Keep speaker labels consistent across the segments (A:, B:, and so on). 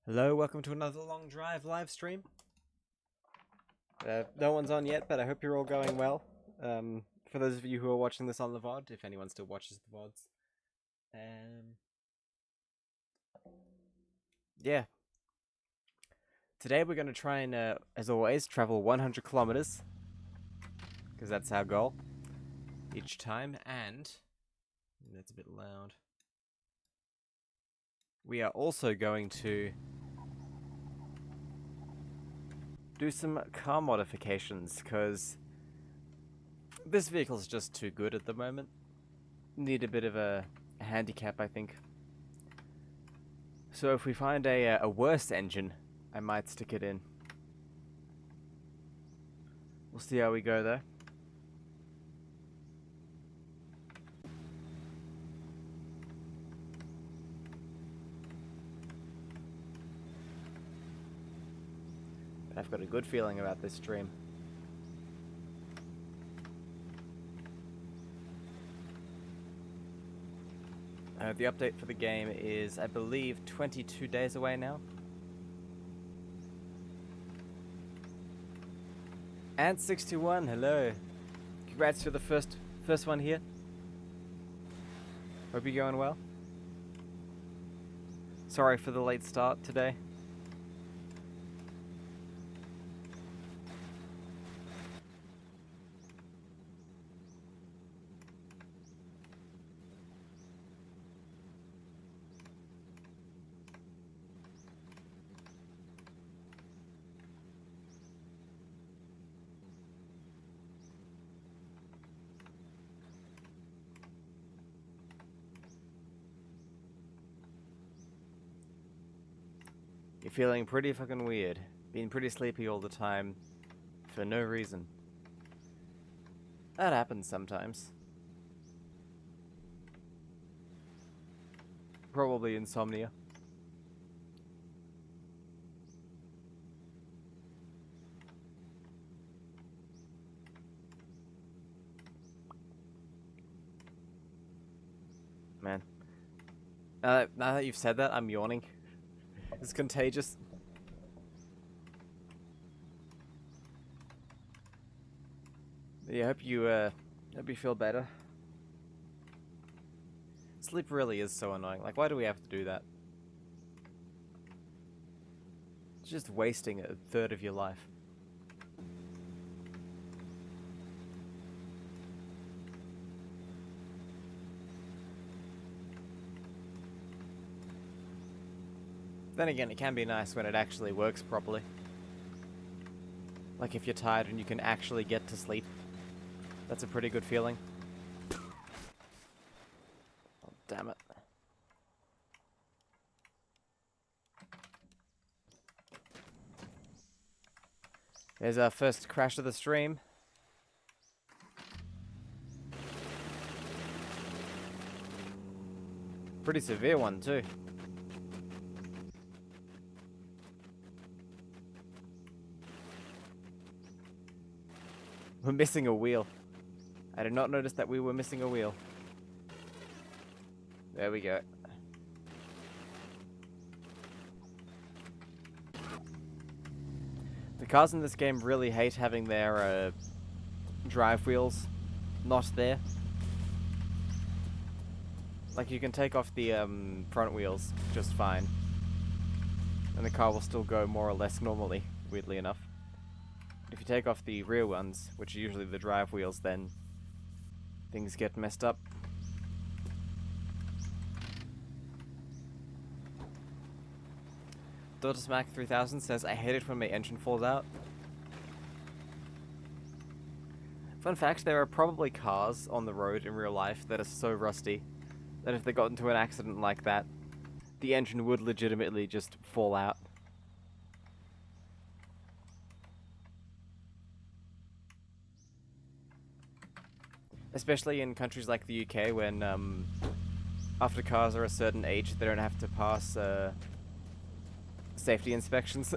A: Hello, welcome to another Long Drive live stream. No one's on yet, but I hope you're all going well. For those of you who are watching this on the VOD, if anyone still watches the VODs. Yeah. Today we're going to try and, as always, travel 100 kilometers. Because that's our goal. Each time, and... That's a bit loud. We are also going to... do some car modifications, because... this vehicle's just too good at the moment. Need a bit of a handicap, I think. So if we find a worse engine, I might stick it in. We'll see how we go though. I've got a good feeling about this stream. The update for the game is, I believe, 22 days away now. Ant61, hello. Congrats, you're the first one here. Hope you're going well. Sorry for the late start today. You're feeling pretty fucking weird. Being pretty sleepy all the time. For no reason. That happens sometimes. Probably insomnia. Man. Now that you've said that, I'm yawning. It's contagious. Yeah, hope you feel better. Sleep really is so annoying. Like, why do we have to do that? It's just wasting a third of your life. Then again, it can be nice when it actually works properly. Like if you're tired and you can actually get to sleep. That's a pretty good feeling. Oh, damn it. There's our first crash of the stream. Pretty severe one, too. We're missing a wheel. I did not notice that we were missing a wheel. There we go. The cars in this game really hate having their drive wheels not there. Like, you can take off the front wheels just fine. And the car will still go more or less normally, weirdly enough. If you take off the rear ones, which are usually the drive wheels, then things get messed up. DaughterSmack 3000 says, I hate it when my engine falls out. Fun fact, there are probably cars on the road in real life that are so rusty that if they got into an accident like that, the engine would legitimately just fall out. Especially in countries like the UK when, after cars are a certain age, they don't have to pass, safety inspections.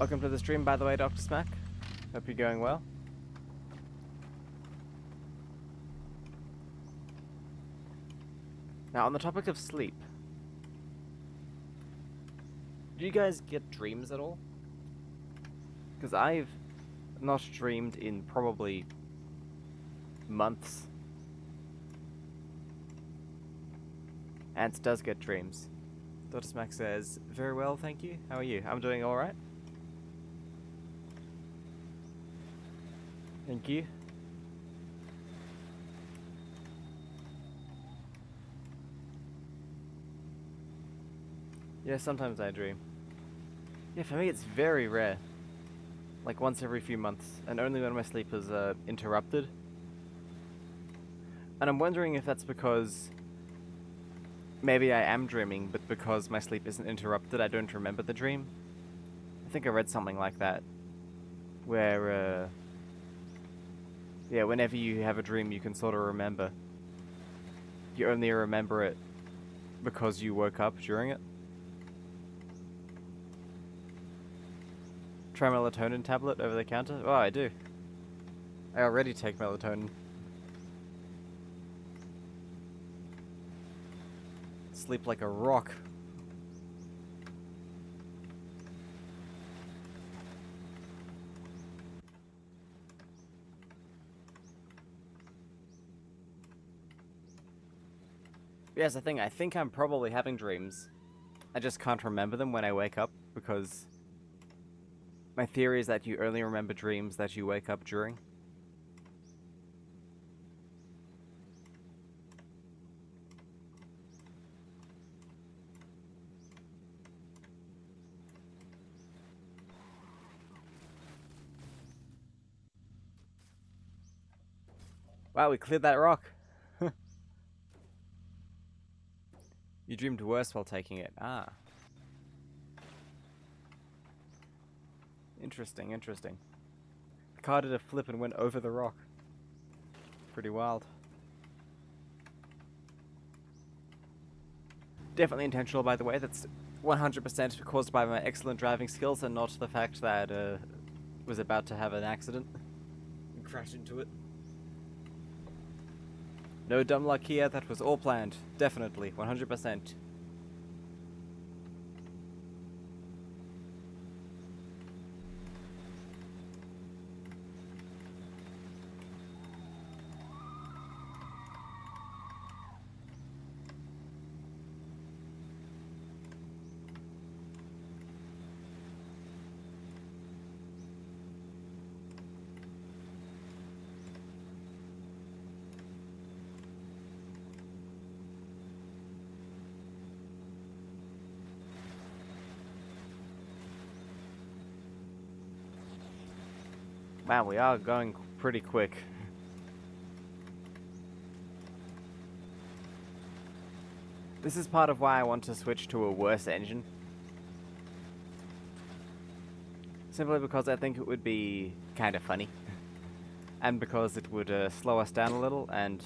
A: Welcome to the stream, by the way, Dr. Smack. Hope you're going well. Now, on the topic of sleep, do you guys get dreams at all? Because I've not dreamed in probably months. Ants does get dreams. Dr. Smack says, very well, thank you. How are you? I'm doing alright. Thank you. Yeah, sometimes I dream. Yeah, for me it's very rare. Like once every few months, and only when my sleep is interrupted. And I'm wondering if that's because maybe I am dreaming, but because my sleep isn't interrupted, I don't remember the dream. I think I read something like that, where yeah, whenever you have a dream, you can sort of remember. You only remember it because you woke up during it. Try melatonin tablet over the counter? Oh, I do. I already take melatonin. Sleep like a rock. Yes, I think I'm probably having dreams. I just can't remember them when I wake up, because my theory is that you only remember dreams that you wake up during. Wow, we cleared that rock. You dreamed worse while taking it. Ah. Interesting, interesting. The car did a flip and went over the rock. Pretty wild. Definitely intentional, by the way. That's 100% caused by my excellent driving skills and not the fact that was about to have an accident and crash into it. No dumb luck here, that was all planned. Definitely, 100%. Wow, we are going pretty quick. This is part of why I want to switch to a worse engine. Simply because I think it would be kind of funny. And because it would slow us down a little, and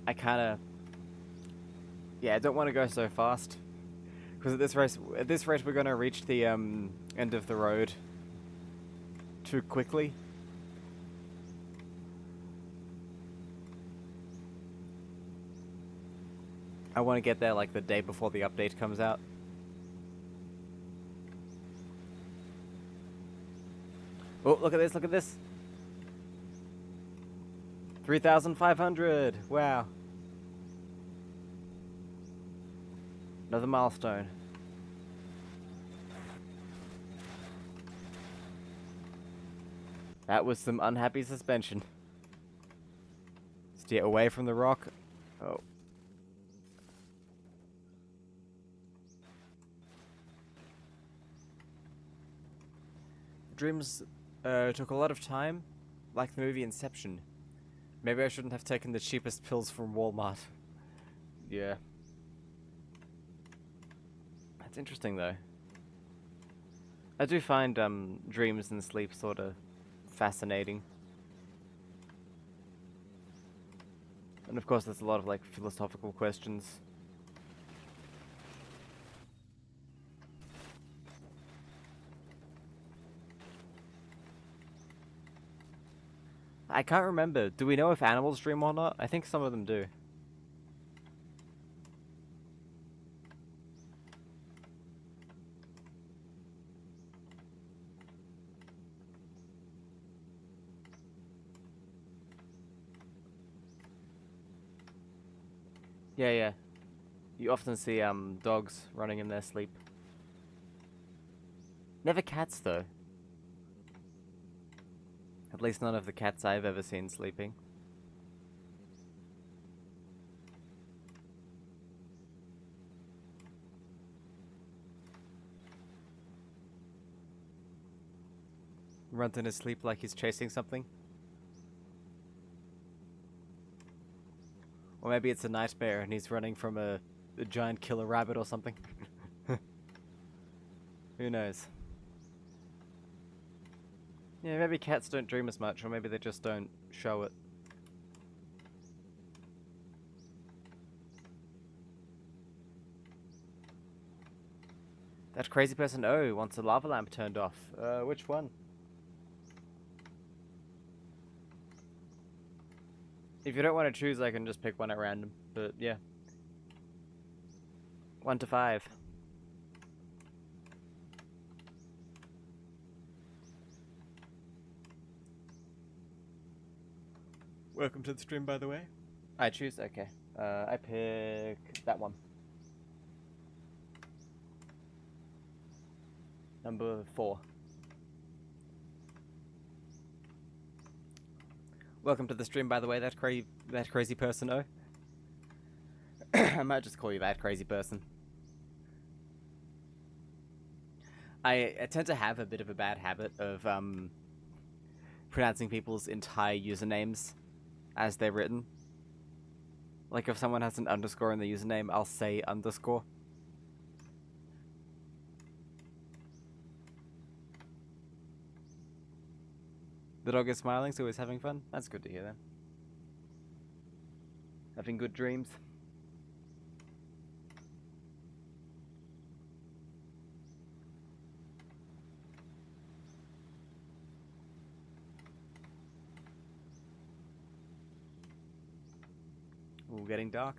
A: I kind of... Yeah, I don't want to go so fast. Because at this rate we're going to reach the end of the road too quickly. I want to get there like the day before the update comes out. Oh, look at this, look at this. 3,500, wow. Another milestone. That was some unhappy suspension. Steer away from the rock. Oh. Dreams took a lot of time, like the movie Inception. Maybe I shouldn't have taken the cheapest pills from Walmart. Yeah. That's interesting though. I do find dreams and sleep sort of fascinating. And of course there's a lot of like philosophical questions. I can't remember. Do we know if animals dream or not? I think some of them do. Yeah, yeah. You often see dogs running in their sleep. Never cats though. At least none of the cats I've ever seen sleeping. Runs in his sleep like he's chasing something. Or maybe it's a nightmare and he's running from a giant killer rabbit or something. Who knows? Yeah, maybe cats don't dream as much, or maybe they just don't show it. That crazy person wants a lava lamp turned off. Which one? If you don't want to choose, I can just pick one at random. But yeah. 1 to 5. Welcome to the stream, by the way. I choose? Okay. I pick that one. Number 4. Welcome to the stream, by the way, that crazy person, oh. I might just call you that crazy person. I tend to have a bit of a bad habit of pronouncing people's entire usernames as they're written. Like if someone has an underscore in the username, I'll say underscore. The dog is smiling, so he's having fun. That's good to hear then. Having good dreams. Ooh, getting dark.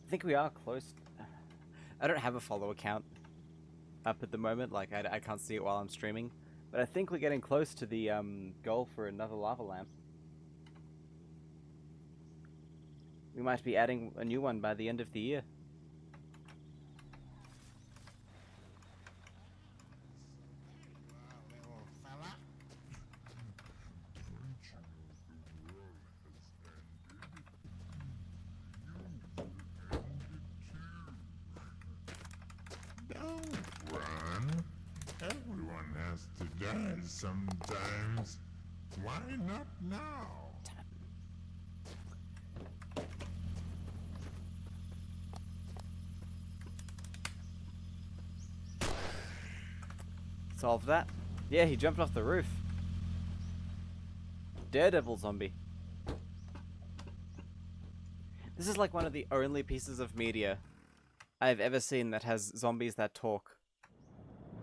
A: I think we are close. I don't have a follow account up at the moment, like I can't see it while I'm streaming. But I think we're getting close to the goal for another lava lamp. We might be adding a new one by the end of the year.
B: Don't run. Everyone has to die sometimes. Why not now?
A: Solve that. Yeah, he jumped off the roof. Daredevil zombie. This is like one of the only pieces of media I've ever seen that has zombies that talk.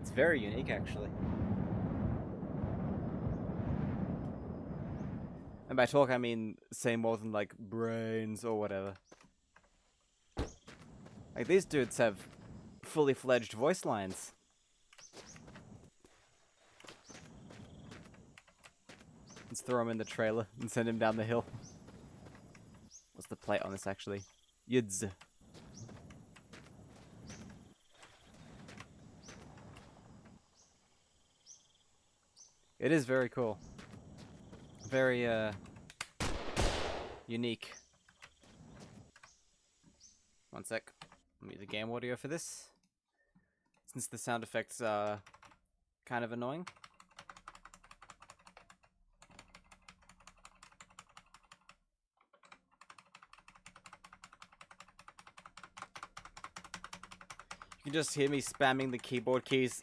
A: It's very unique, actually. And by talk, I mean say more than, like, brains or whatever. Like, these dudes have fully fledged voice lines. Let's throw him in the trailer and send him down the hill. What's the plate on this, actually? Yids. It is very cool. Very, unique. One sec. Let me use the game audio for this. Since the sound effects are kind of annoying. You can just hear me spamming the keyboard keys.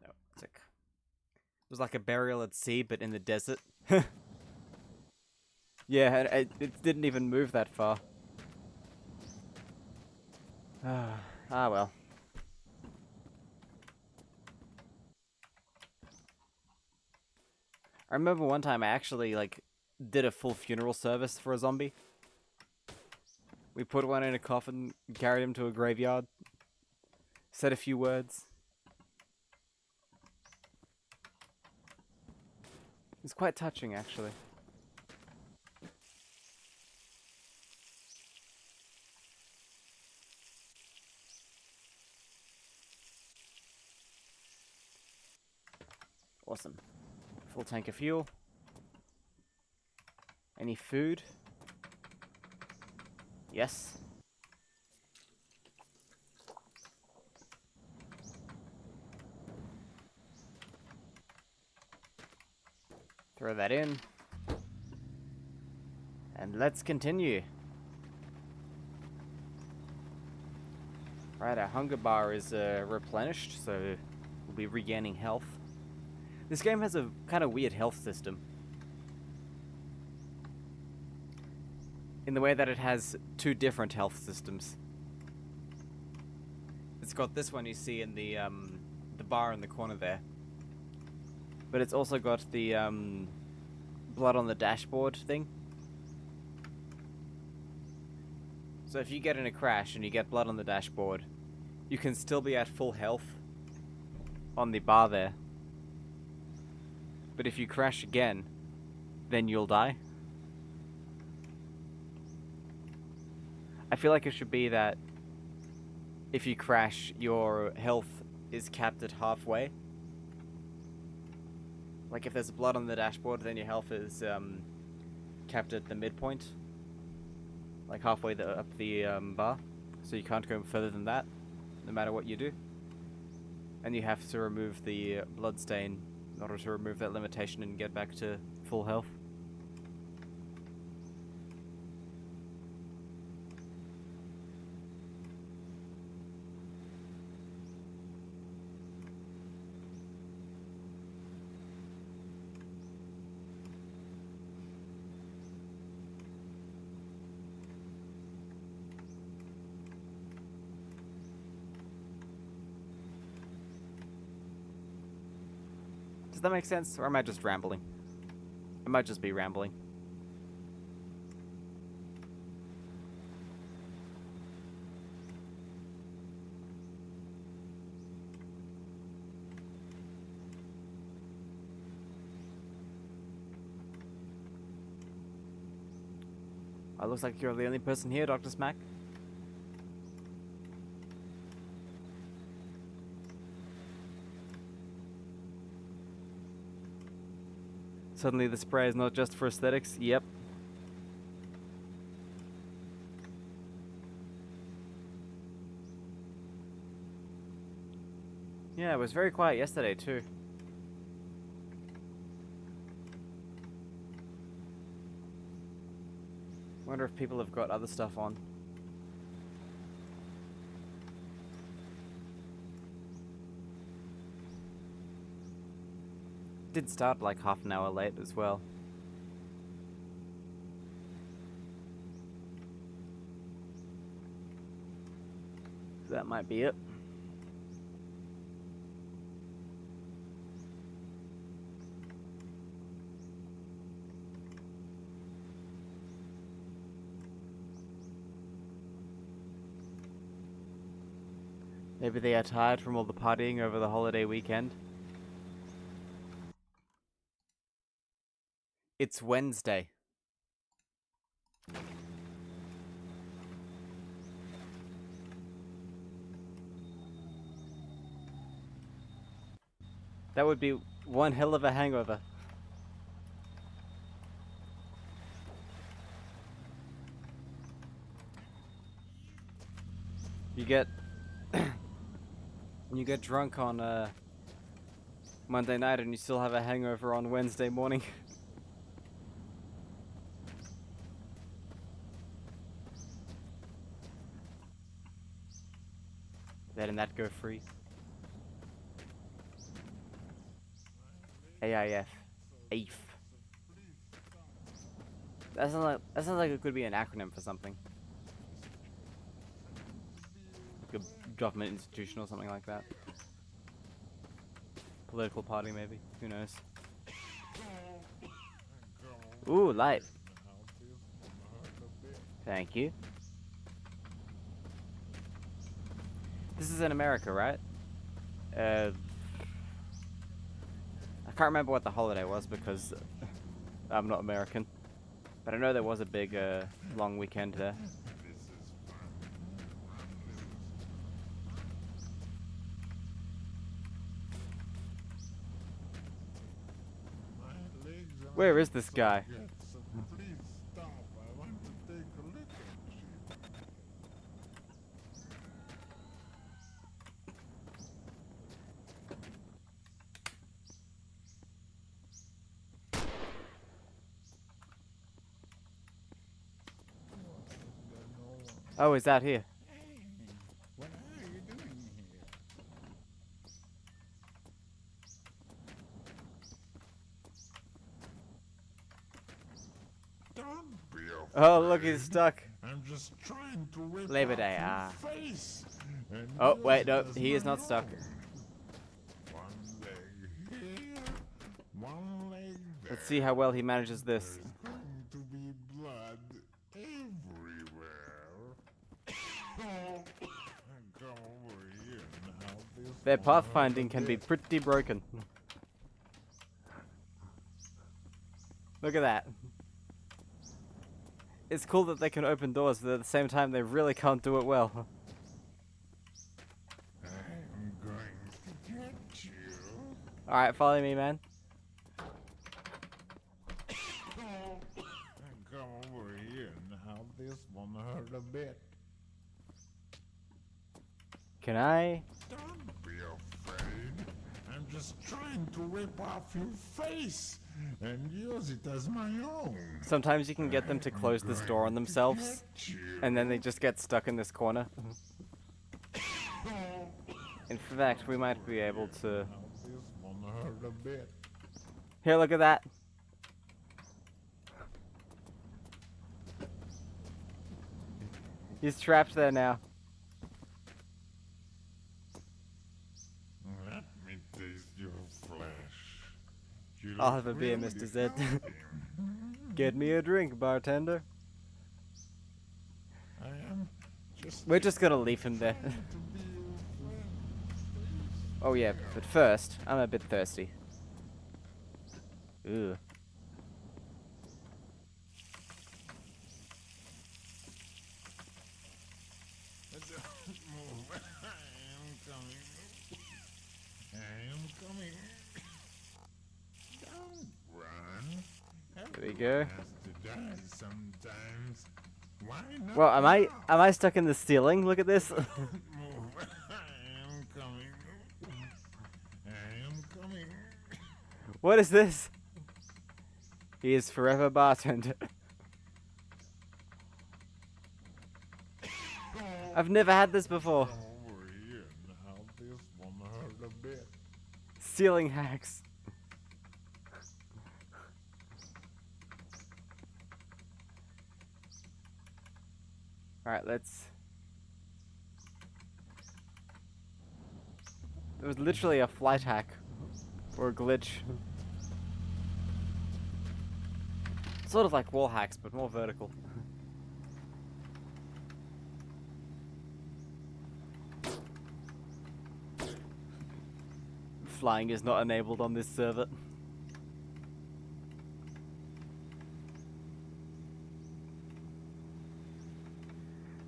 A: No, sick. It was like a burial at sea, but in the desert. Yeah, and it didn't even move that far. Ah well. I remember one time I actually, like, did a full funeral service for a zombie. We put one in a coffin, carried him to a graveyard, said a few words. It's quite touching, actually. Awesome. Full tank of fuel. Any food? Yes. Throw that in. And let's continue. Right, our hunger bar is replenished, so we'll be regaining health. This game has a kind of weird health system. In the way that it has two different health systems. It's got this one you see in the bar in the corner there. But it's also got the blood on the dashboard thing. So if you get in a crash and you get blood on the dashboard, you can still be at full health on the bar there. But if you crash again, then you'll die. I feel like it should be that if you crash, your health is capped at halfway. Like if there's blood on the dashboard, then your health is capped at the midpoint. Like halfway up the bar. So you can't go further than that, no matter what you do. And you have to remove the blood stain in order to remove that limitation and get back to full health. Does that make sense? Or am I just rambling? I might just be rambling. Oh, looks like you're the only person here, Dr. Smack. Suddenly the spray is not just for aesthetics. Yep. Yeah, it was very quiet yesterday too. Wonder if people have got other stuff on. Did start like half an hour late as well. So that might be it. Maybe they are tired from all the partying over the holiday weekend. It's Wednesday. That would be one hell of a hangover. You get you get drunk on Monday night and you still have a hangover on Wednesday morning. Letting that go free. AIF. AIF. That sounds like it could be an acronym for something. Like a government institution or something like that. Political party, maybe. Who knows? Ooh, light. Thank you. This is in America, right? I can't remember what the holiday was because I'm not American. But I know there was a big, long weekend there. Where is this guy?
B: Please stop. I want to take a look at you.
A: Oh, is that here?
B: Hey, what are you doing here? Don't be afraid.
A: Oh, look, he's stuck.
B: I'm just trying to rip
A: Labor
B: off
A: Day,
B: your
A: ah.
B: face. And
A: Oh,
B: use
A: wait,
B: it
A: no,
B: as
A: he is
B: my
A: not stuck.
B: own. One leg here, one leg there.
A: Let's see how well he manages this.
B: There's going to be blood everywhere. Come over here and help this
A: Their
B: one
A: pathfinding
B: out a
A: can be
B: bit.
A: pretty broken. Look at that. It's cool that they can open doors, but at the same time they really can't do it well.
B: I'm going to get you.
A: Alright, follow me, man.
B: Come over here and help this one hurt a bit.
A: Can I?
B: Don't be afraid. I'm just trying to rip off your face and use it as my own.
A: Sometimes you can get them to close this door on themselves, and then they just get stuck in this corner. In fact, we might be able to...
B: Help this one hurt a bit.
A: Here, look at that. He's trapped there now.
B: Let me taste your flesh. You
A: I'll
B: look
A: have a beer,
B: really
A: Mr. Zed.
B: healthy.
A: Get me a drink, bartender.
B: I am just
A: We're just gonna leave him there.
B: trying to be your friend.
A: Oh yeah, but first, I'm a bit thirsty. Ooh.
B: Don't move. I am coming. I am coming. Don't run.
A: There we go.
B: Everyone has to die sometimes. Why not?
A: Well, am
B: now?
A: I stuck in the ceiling? Look at this.
B: Move. I am coming. I am coming.
A: What is this? He is forever bartender. I've never had this before.
B: Come over here and help this one hurt a bit.
A: Ceiling hacks. Alright, let's... There was literally a flight hack. Or a glitch. Sort of like wall hacks, but more vertical. Flying is not enabled on this server.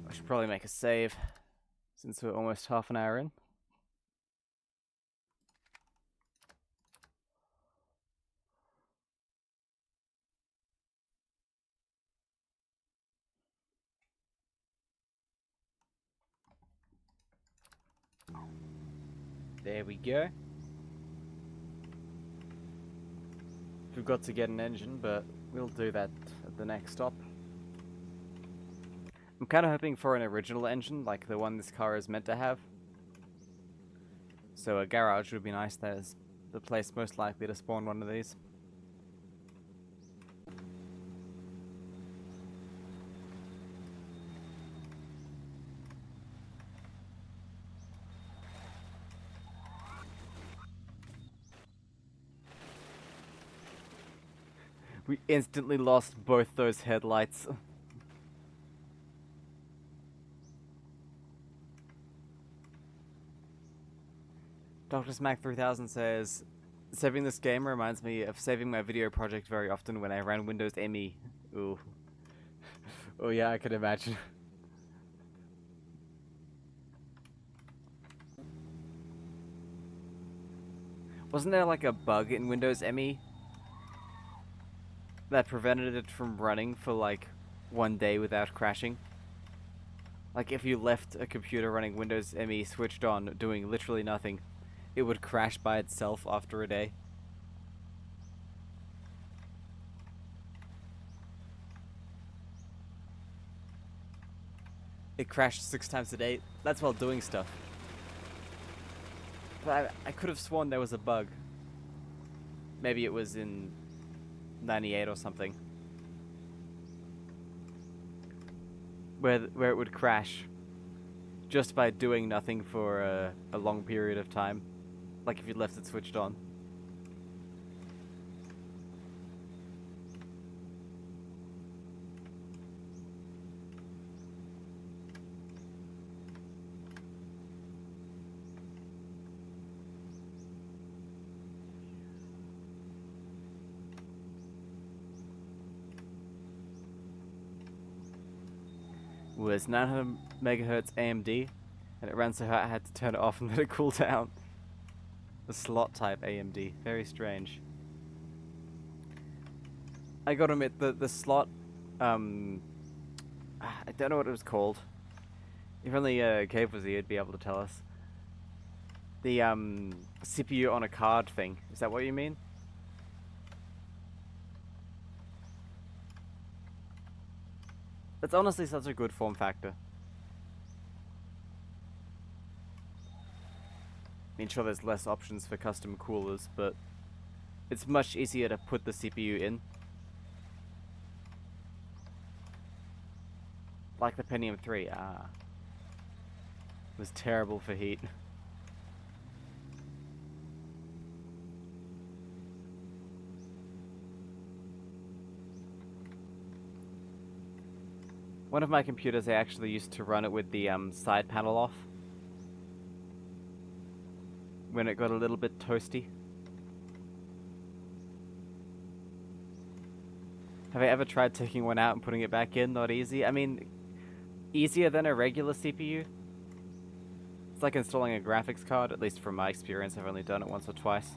A: I should probably make a save, since we're almost half an hour in. There we go. We've got to get an engine, but we'll do that at the next stop. I'm kind of hoping for an original engine, like the one this car is meant to have. So a garage would be nice. There's the place most likely to spawn one of these. We instantly lost both those headlights. Dr. Smack 3000 says, saving this game reminds me of saving my video project very often when I ran Windows ME. Ooh. Oh yeah, I can imagine. Wasn't there like a bug in Windows ME that prevented it from running for like 1 day without crashing? Like if you left a computer running Windows ME switched on doing literally nothing, it would crash by itself after a day. It crashed 6 times a day. That's while doing stuff. But I could have sworn there was a bug. Maybe it was in 98 or something. Where it would crash just by doing nothing for a long period of time. Like if you left it switched on. Was 900 megahertz AMD, and it ran so hot I had to turn it off and let it cool down. The slot type AMD, very strange. I gotta admit, the slot, I don't know what it was called. If only Cave was here, he'd be able to tell us. The CPU on a card thing, is that what you mean? It's honestly such a good form factor. I mean, sure, there's less options for custom coolers, but it's much easier to put the CPU in. Like the Pentium 3, It was terrible for heat. One of my computers, I actually used to run it with the side panel off. When it got a little bit toasty. Have I ever tried taking one out and putting it back in? Not easy. I mean, easier than a regular CPU. It's like installing a graphics card, at least from my experience. I've only done it once or twice.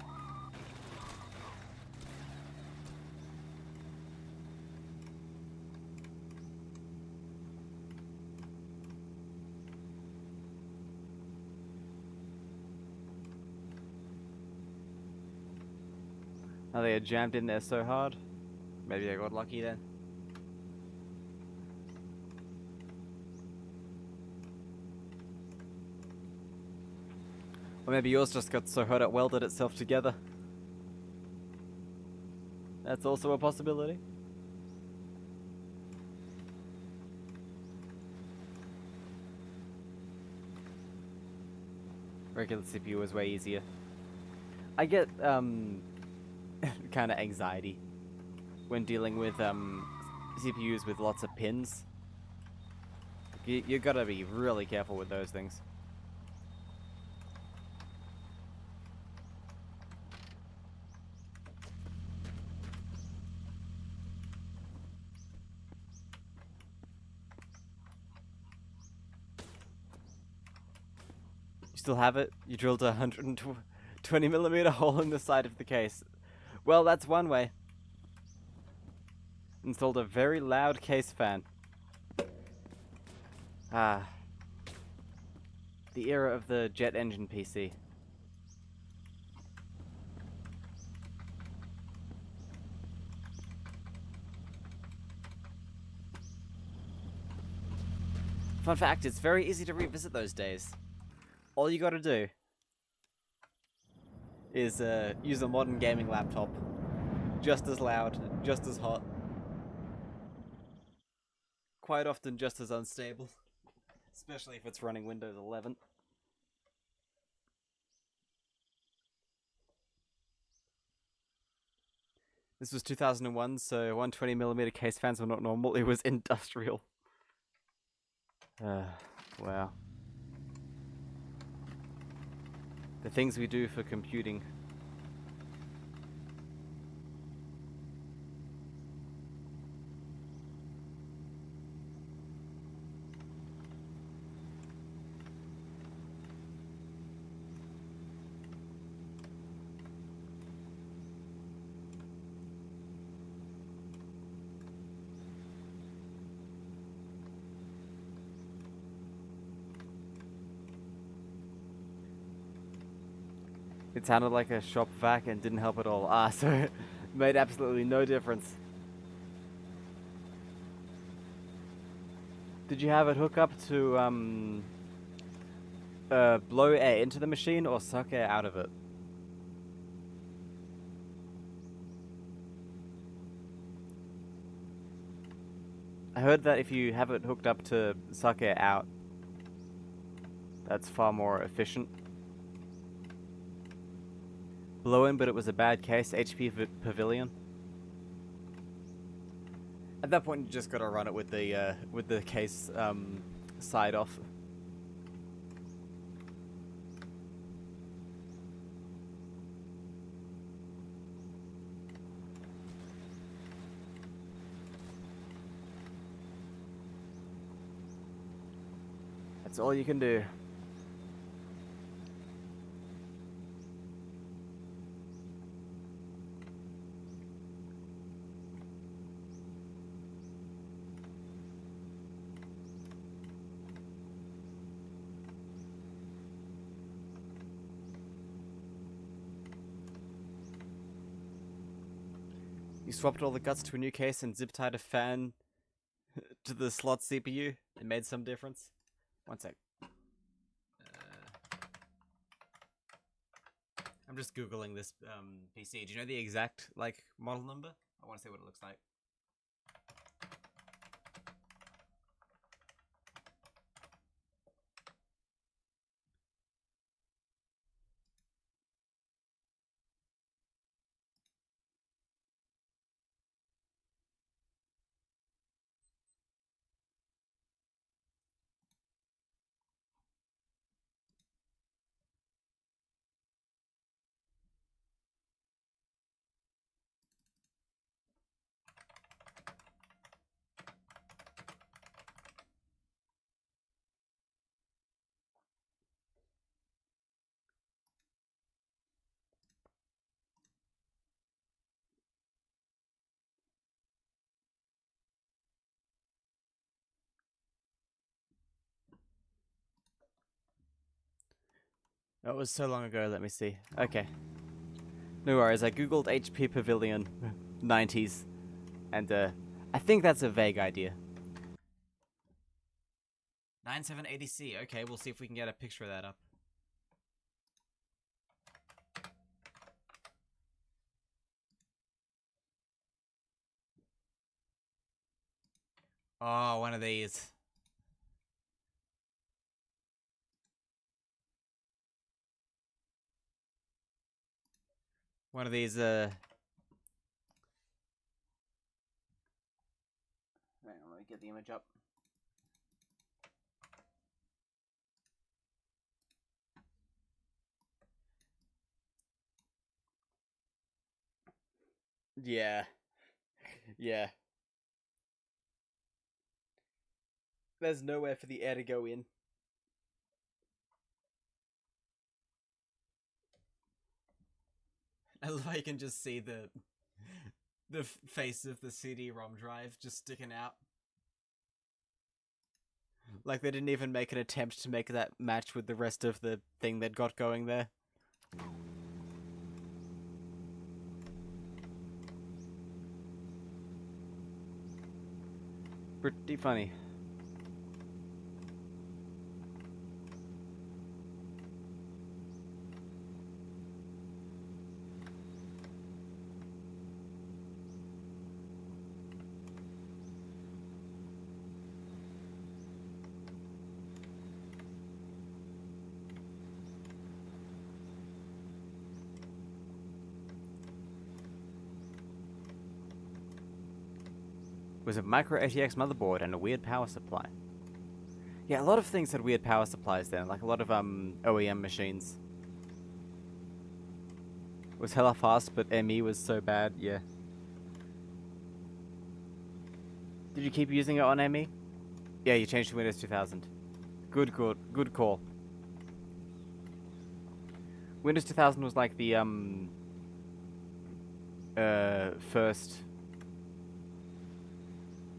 A: Oh, they are jammed in there so hard. Maybe I got lucky then. Or maybe yours just got so hot it welded itself together. That's also a possibility. Regular CPU is way easier. I get kind of anxiety when dealing with CPUs with lots of pins. You gotta be really careful with those things. You still have it? You drilled a 120mm hole in the side of the case. Well, that's one way. Installed a very loud case fan. Ah. The era of the jet engine PC. Fun fact, it's very easy to revisit those days. All you gotta do is use a modern gaming laptop. Just as loud, just as hot. Quite often just as unstable. Especially if it's running Windows 11. This was 2001, so 120mm case fans were not normal. It was industrial. Wow. The things we do for computing. It sounded like a shop vac and didn't help at all. Ah, so it made absolutely no difference. Did you have it hook up to blow air into the machine or suck air out of it? I heard that if you have it hooked up to suck air out, that's far more efficient. Blow in, but it was a bad case. HP Pavilion. At that point, you just gotta run it with the case side off. That's all you can do. You swapped all the guts to a new case and zip tied a fan to the slot CPU. It made some difference. One sec. I'm just googling this PC. Do you know the exact model number? I want to see what it looks like. That was so long ago, let me see. Okay. No worries, I googled HP Pavilion 90s, and I think that's a vague idea. 9780C, okay, we'll see if we can get a picture of that up. Oh, one of these. One of these, hang on, let me get the image up. Yeah. Yeah. There's nowhere for the air to go in. I love how you can just see the face of the CD-ROM drive just sticking out. Like they didn't even make an attempt to make that match with the rest of the thing they'd got going there. Pretty funny. was a micro ATX motherboard and a weird power supply. Yeah, a lot of things had weird power supplies then, like a lot of OEM machines. It was hella fast, but ME was so bad, yeah. Did you keep using it on ME? Yeah, you changed to Windows 2000. Good call. Windows 2000 was like the first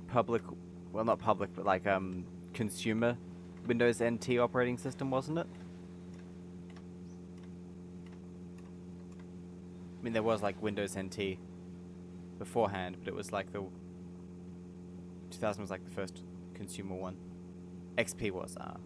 A: public, well not public, but like consumer Windows NT operating system, wasn't it? I mean, there was like Windows NT beforehand, but it was like the 2000 was like the first consumer one. XP was. I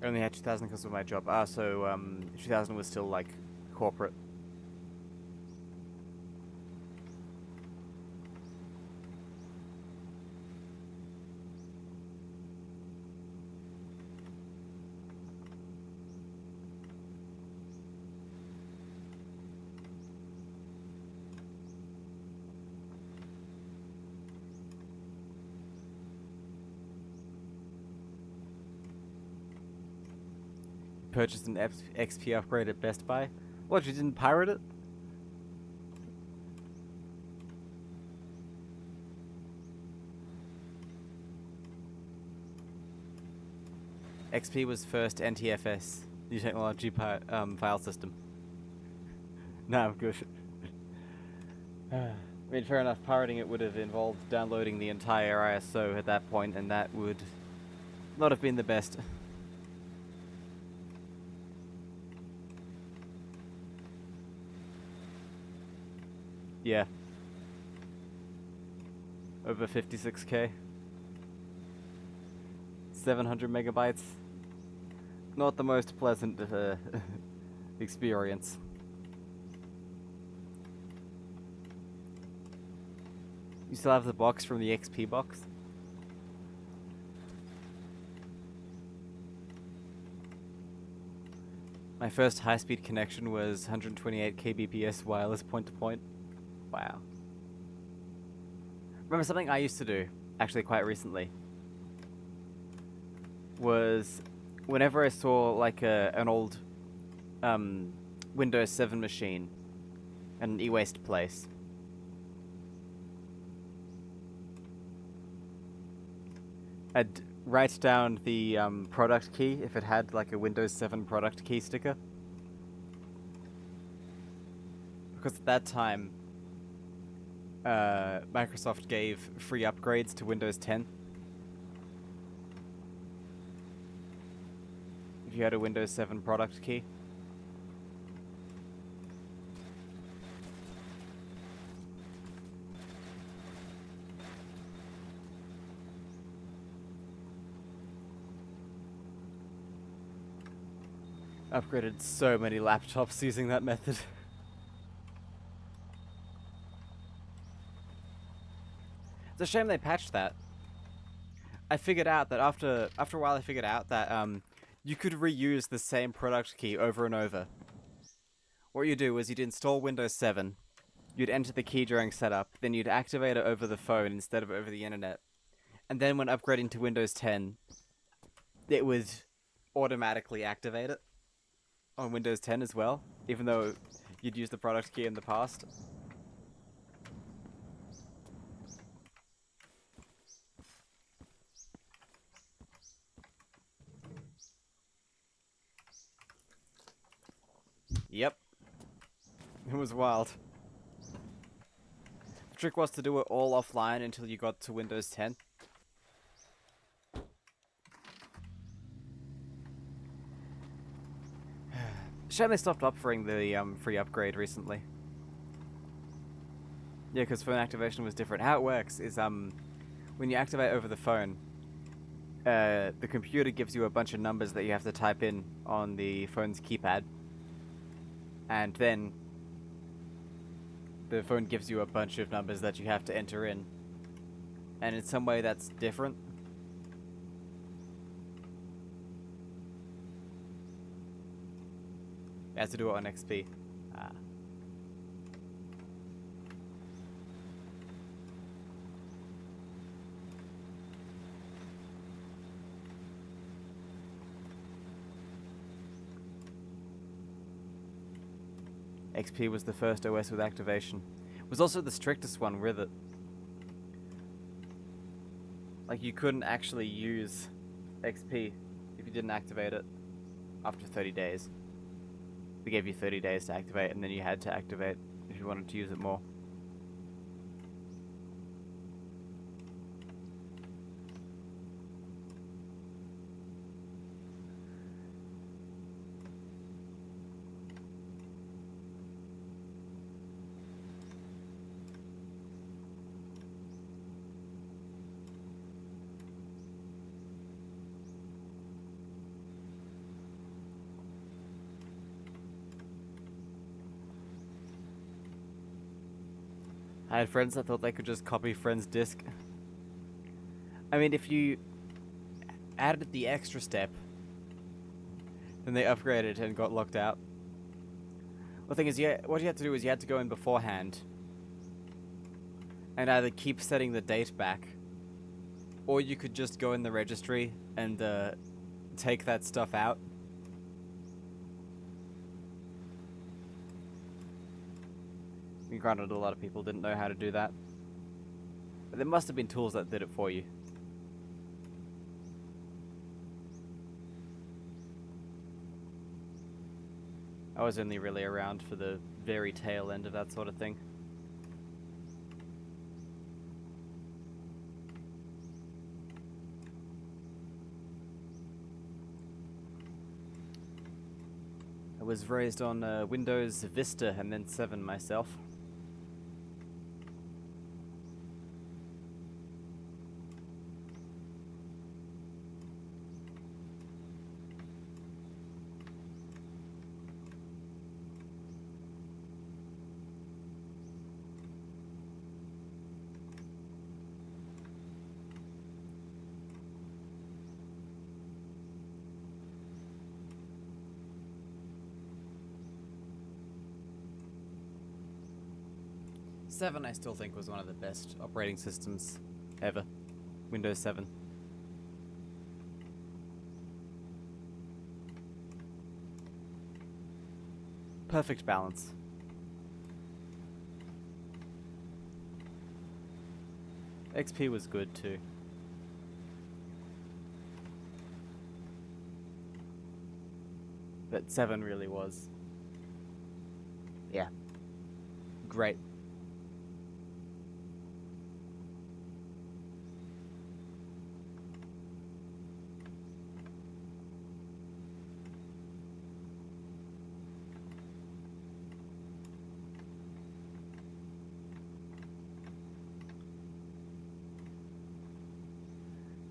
A: only had 2000 because of my job. So 2000 was still like corporate. Purchased an XP upgrade at Best Buy. What, you didn't pirate it? XP was first NTFS, New Technology File System. No, I'm good. I mean, fair enough, pirating it would have involved downloading the entire ISO at that point, and that would not have been the best. Yeah. Over 56k. 700 megabytes. Not the most pleasant experience. You still have the box from the XP box? My first high-speed connection was 128 kbps wireless point-to-point. Wow. Remember something I used to do, actually quite recently, was whenever I saw like an old Windows 7 machine at an e-waste place, I'd write down the product key if it had like a Windows 7 product key sticker. Because at that time, Microsoft gave free upgrades to Windows 10. If you had a Windows 7 product key. Upgraded so many laptops using that method. It's a shame they patched that. I figured out that after a while I figured out that you could reuse the same product key over and over. What you do is you'd install Windows 7, you'd enter the key during setup, then you'd activate it over the phone instead of over the internet. And then when upgrading to Windows 10, it would automatically activate it on Windows 10 as well, even though you'd used the product key in the past. Yep. It was wild. The trick was to do it all offline until you got to Windows 10. Shame they stopped offering the free upgrade recently. Yeah, because phone activation was different. How it works is when you activate over the phone, the computer gives you a bunch of numbers that you have to type in on the phone's keypad. And then the phone gives you a bunch of numbers that you have to enter in. And in some way that's different. It has to do it on XP. Ah. XP was the first OS with activation. It was also the strictest one with it. Like, you couldn't actually use XP if you didn't activate it after 30 days. They gave you 30 days to activate, and then you had to activate if you wanted to use it more. I had friends that thought they could just copy friends' disk. I mean, if you added the extra step, then they upgraded and got locked out. Well, the thing is, what you had to do is you had to go in beforehand and either keep setting the date back, or you could just go in the registry and take that stuff out. I mean, granted, a lot of people didn't know how to do that, but there must have been tools that did it for you. I was only really around for the very tail end of that sort of thing. I was raised on Windows Vista and then 7 myself. Seven, I still think, was one of the best operating systems ever. Windows 7. Perfect balance. XP was good too. But 7 really was. Yeah. Great.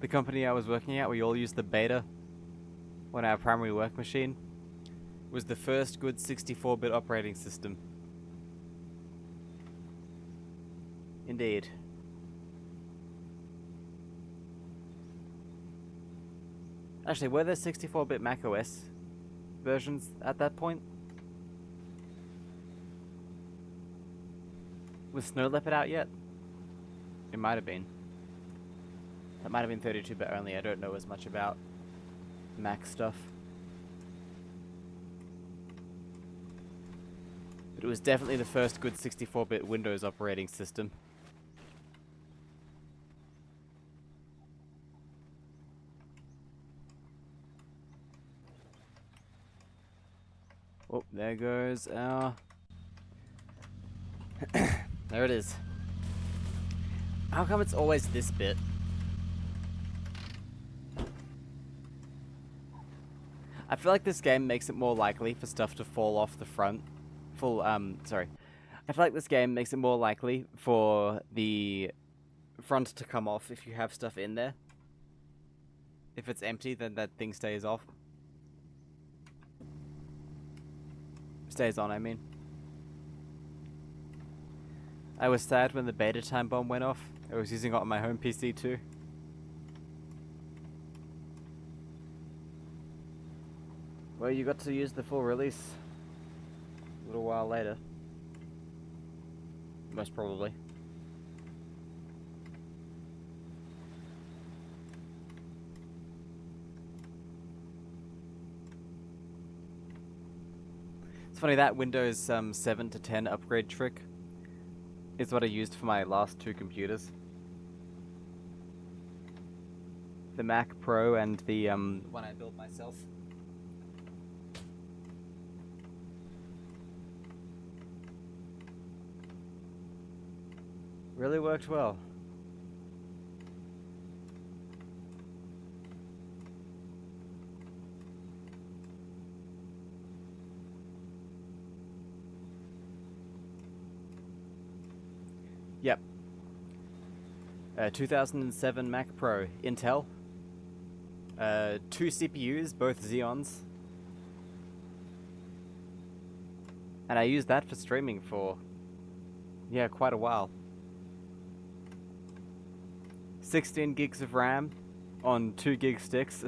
A: The company I was working at, we all used the beta on our primary work machine. It was the first good 64-bit operating system. Indeed. Actually, were there 64-bit macOS versions at that point? Was Snow Leopard out yet? It might have been. That might have been 32-bit only. I don't know as much about Mac stuff. But it was definitely the first good 64-bit Windows operating system. Oh, there goes our... There it is. How come it's always this bit? I feel like this game makes it more likely for stuff to fall off the front. I feel like this game makes it more likely for the front to come off if you have stuff in there. If it's empty, then that thing stays off. Stays on, I mean. I was sad when the beta time bomb went off. I was using it on my home PC too. Well, you got to use the full release. little while later. Most probably. It's funny that Windows 7 to 10 upgrade trick is what I used for my last two computers. The Mac Pro and the one I built myself. Really worked well. Yep. 2007 Mac Pro, Intel. 2 CPUs, both Xeons. And I used that for streaming for, yeah, quite a while. 16 gigs of RAM on 2 gig sticks.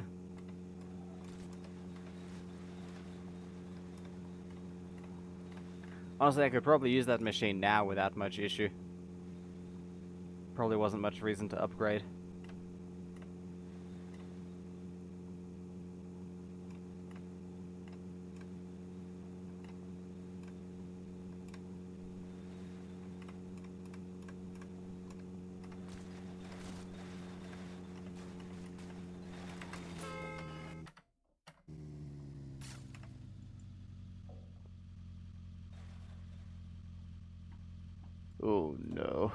A: Honestly, I could probably use that machine now without much issue. Probably wasn't much reason to upgrade. Oh no.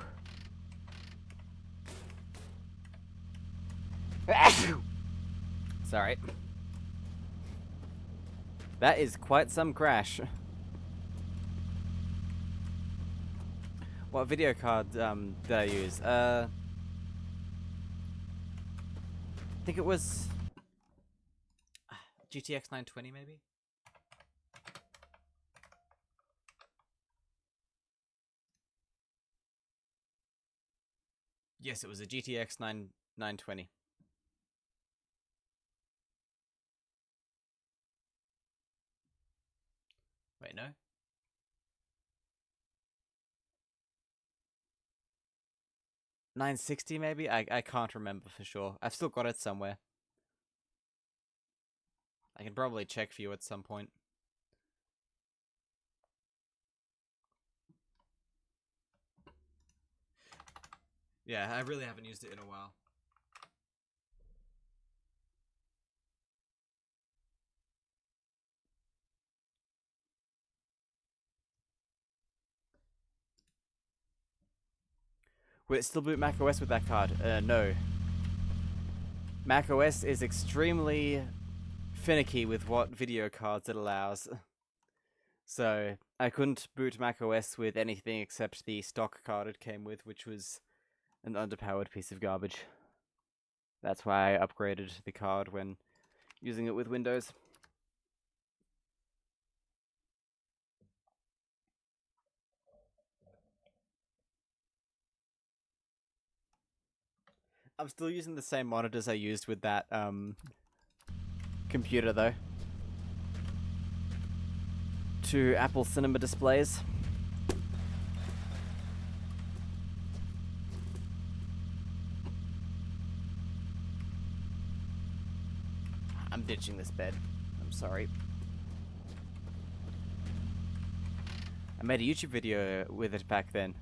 A: Sorry. That is quite some crash. What video card did I use? I think it was GTX 920 maybe? Yes, it was a GTX 920. Wait, no? $960 maybe? I can't remember for sure. I've still got it somewhere. I can probably check for you at some point. Yeah, I really haven't used it in a while. Will it still boot macOS with that card? No. macOS is extremely finicky with what video cards it allows. So, I couldn't boot macOS with anything except the stock card it came with, which was an underpowered piece of garbage. That's why I upgraded the card when using it with Windows. I'm still using the same monitors I used with that computer though. 2 Apple Cinema displays. I'm ditching this bed. I'm sorry. I made a YouTube video with it back then.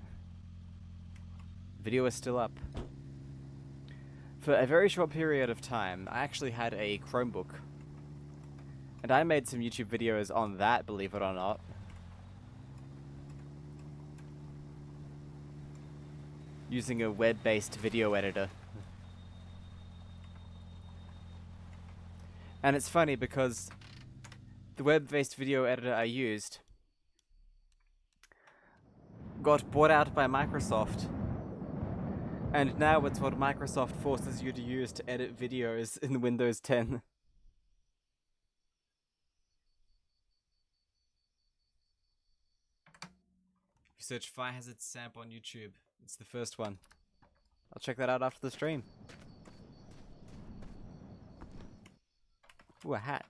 A: The video is still up. For a very short period of time, I actually had a Chromebook. And I made some YouTube videos on that, believe it or not. Using a web-based video editor. And it's funny because the web-based video editor I used got bought out by Microsoft. And now it's what Microsoft forces you to use to edit videos in Windows 10. If you search Fire Hazard Samp on YouTube, it's the first one. I'll check that out after the stream. Ooh, a hat.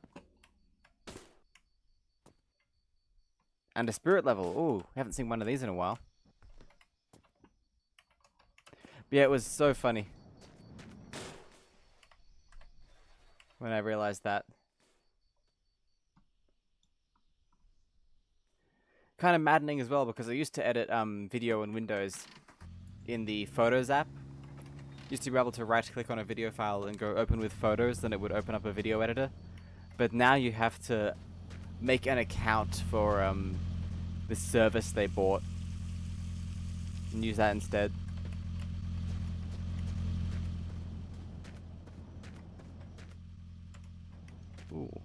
A: And a spirit level. Ooh, we haven't seen one of these in a while. But yeah, it was so funny when I realized that. Kind of maddening as well, because I used to edit video in Windows in the Photos app. Used to be able to right click on a video file and go open with photos, then it would open up a video editor. But now you have to make an account for the service they bought and use that instead. Ooh.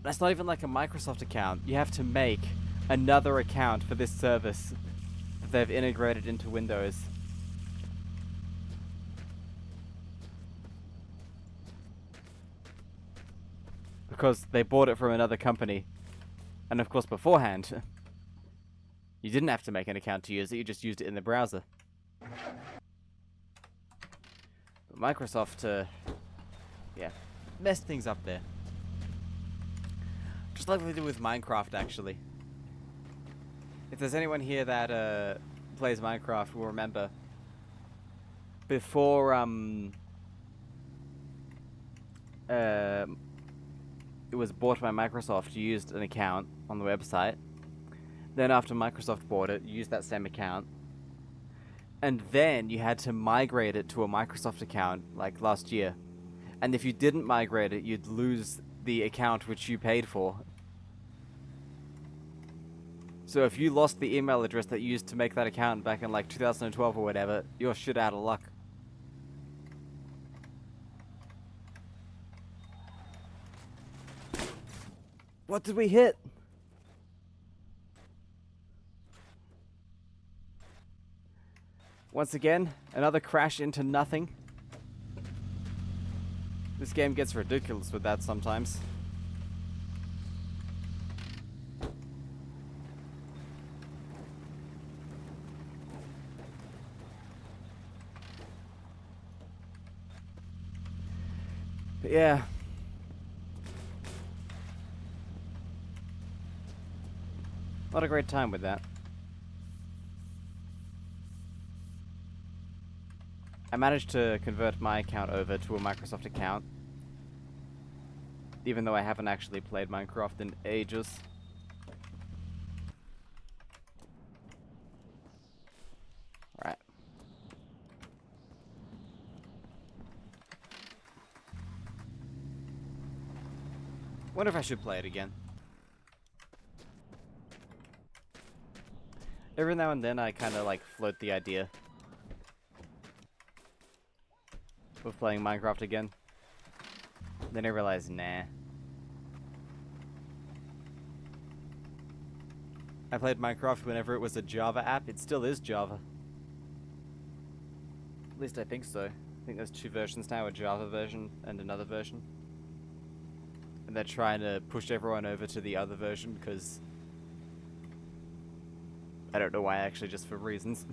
A: That's not even like a Microsoft account. You have to make another account for this service that they've integrated into Windows. Because they bought it from another company. And of course beforehand, you didn't have to make an account to use it, you just used it in the browser. But Microsoft, yeah, messed things up there. Just like they did with Minecraft, actually. If there's anyone here that plays Minecraft, will remember before it was bought by Microsoft, you used an account on the website. Then after Microsoft bought it, you used that same account. And then you had to migrate it to a Microsoft account, like last year. And if you didn't migrate it, you'd lose the account which you paid for. So if you lost the email address that you used to make that account back in like 2012 or whatever, you're shit out of luck. What did we hit? Once again, another crash into nothing. This game gets ridiculous with that sometimes. But yeah. Not a great time with that. I managed to convert my account over to a Microsoft account, even though I haven't actually played Minecraft in ages. Alright. Wonder if I should play it again. Every now and then I kind of like float the idea of playing Minecraft again. Then I realize, nah. I played Minecraft whenever it was a Java app. It still is Java. At least I think so. I think there's two versions now, a Java version and another version. And they're trying to push everyone over to the other version because I don't know why, actually, just for reasons.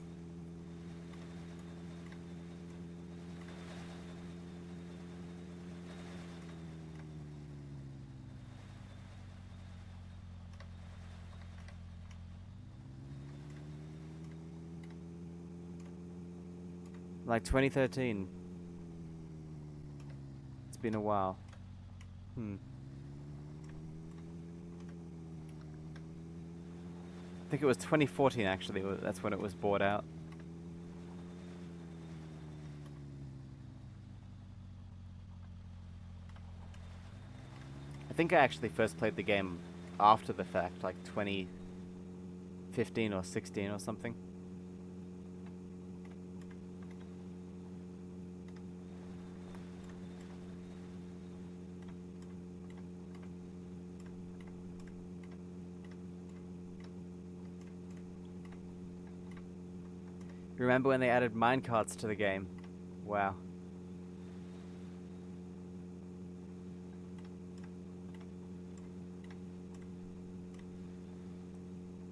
A: Like 2013. It's been a while. I think it was 2014 actually, that's when it was bought out. I think I actually first played the game after the fact, like 2015 or 16 or something. Remember when they added minecarts to the game? Wow.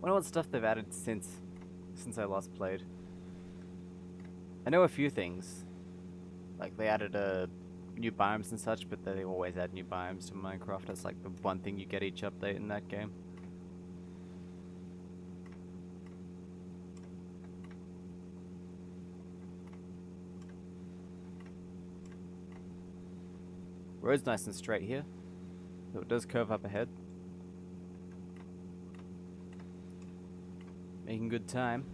A: Wonder what stuff they've added since I last played. I know a few things. Like they added a new biomes and such, but they always add new biomes to Minecraft. That's like the one thing you get each update in that game. Road's nice and straight here, though it does curve up ahead. Making good time.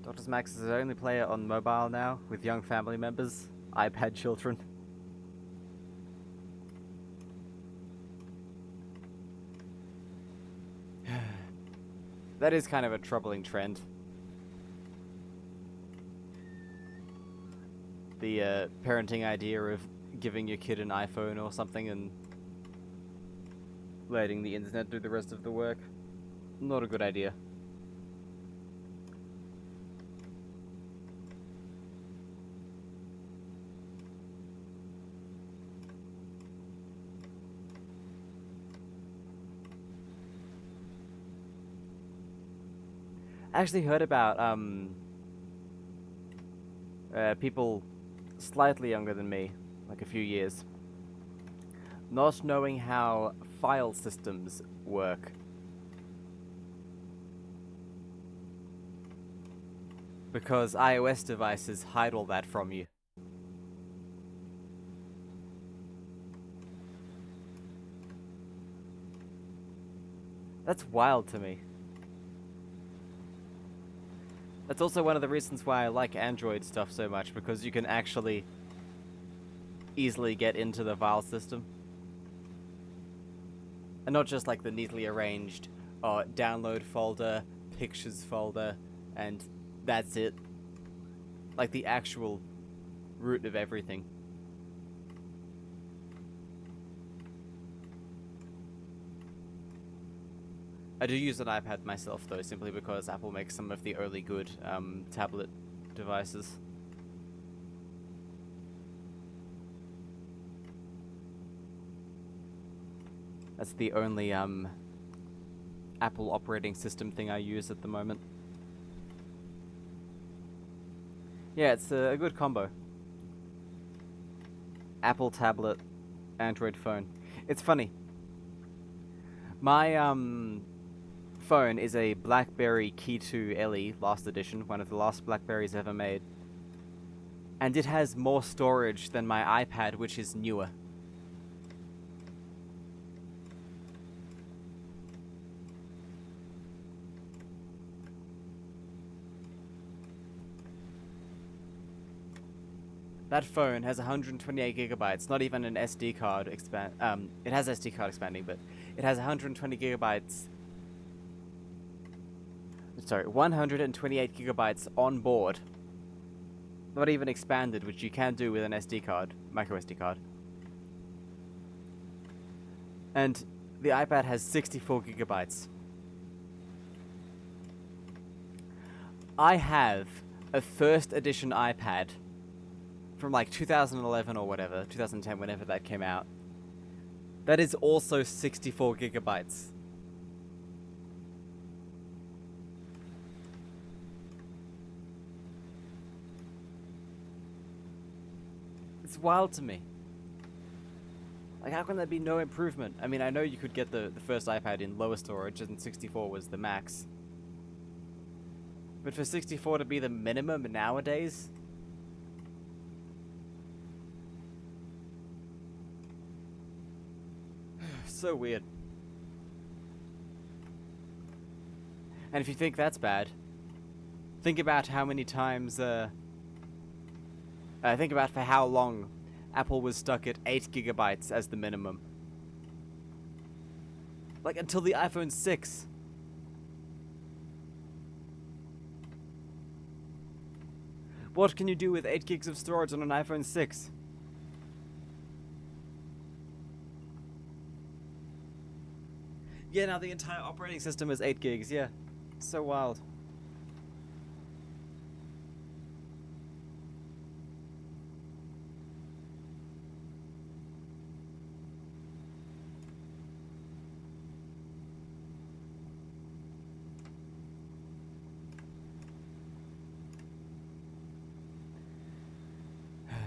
A: Dr. Max is the only player on mobile now, with young family members, iPad children. That is kind of a troubling trend. The parenting idea of giving your kid an iPhone or something and letting the internet do the rest of the work. Not a good idea. I actually heard about people slightly younger than me, like a few years, not knowing how file systems work. Because iOS devices hide all that from you. That's wild to me. That's also one of the reasons why I like Android stuff so much, because you can actually easily get into the file system. And not just like the neatly arranged download folder, pictures folder, and that's it. Like the actual root of everything. I do use an iPad myself, though, simply because Apple makes some of the early good tablet devices. That's the only Apple operating system thing I use at the moment. Yeah, it's a good combo. Apple tablet, Android phone. It's funny. My phone is a BlackBerry Key 2 LE last edition, one of the last Blackberries ever made. And it has more storage than my iPad, which is newer. That phone has 128 gigabytes, not even an SD card it has SD card expanding, but it has 120 gigabytes. Sorry, 128 gigabytes on board. Not even expanded, which you can do with an SD card, micro SD card. And the iPad has 64 gigabytes. I have a first edition iPad from like 2011 or whatever, 2010, whenever that came out. That is also 64 gigabytes. It's wild to me. Like, how can there be no improvement? I mean, I know you could get the first iPad in lower storage, and 64 was the max. But for 64 to be the minimum nowadays? So weird. And if you think that's bad, think about how many times, think about for how long Apple was stuck at 8 gigabytes as the minimum. Like, until the iPhone 6. What can you do with 8 gigs of storage on an iPhone 6? Yeah, now the entire operating system is 8 gigs, yeah. So wild.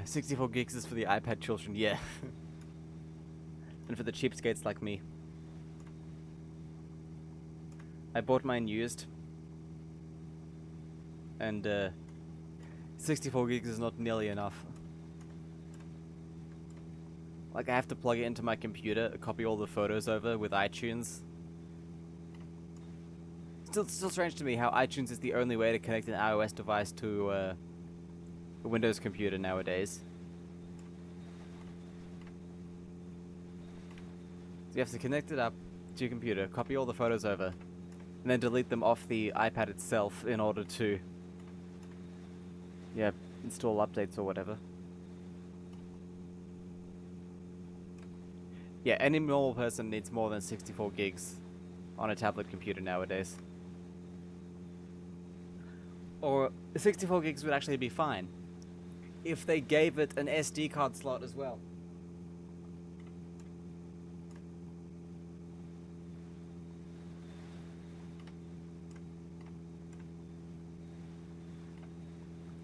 A: 64 gigs is for the iPad children, yeah. And for the cheapskates like me. I bought mine used. And 64 gigs is not nearly enough. Like, I have to plug it into my computer, copy all the photos over with iTunes. Still strange to me how iTunes is the only way to connect an iOS device to a Windows computer nowadays. So you have to connect it up to your computer, copy all the photos over, and then delete them off the iPad itself in order to, yeah, install updates or whatever. Yeah, any normal person needs more than 64 gigs on a tablet computer nowadays. Or 64 gigs would actually be fine if they gave it an SD card slot as well.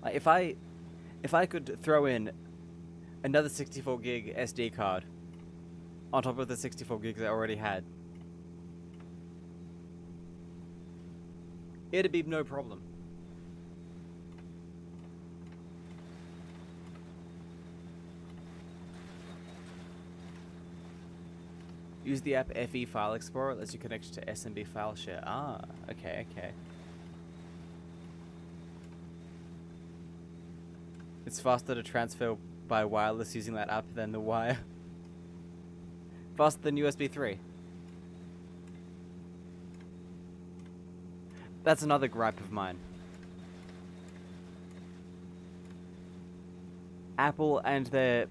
A: Like if I could throw in another 64 gig SD card on top of the 64 gigs I already had, it'd be no problem. Use the app FE File Explorer. It lets you connect to SMB file share. Ah, okay. It's faster to transfer by wireless using that app than the wire. Faster than USB 3. That's another gripe of mine. Apple and their,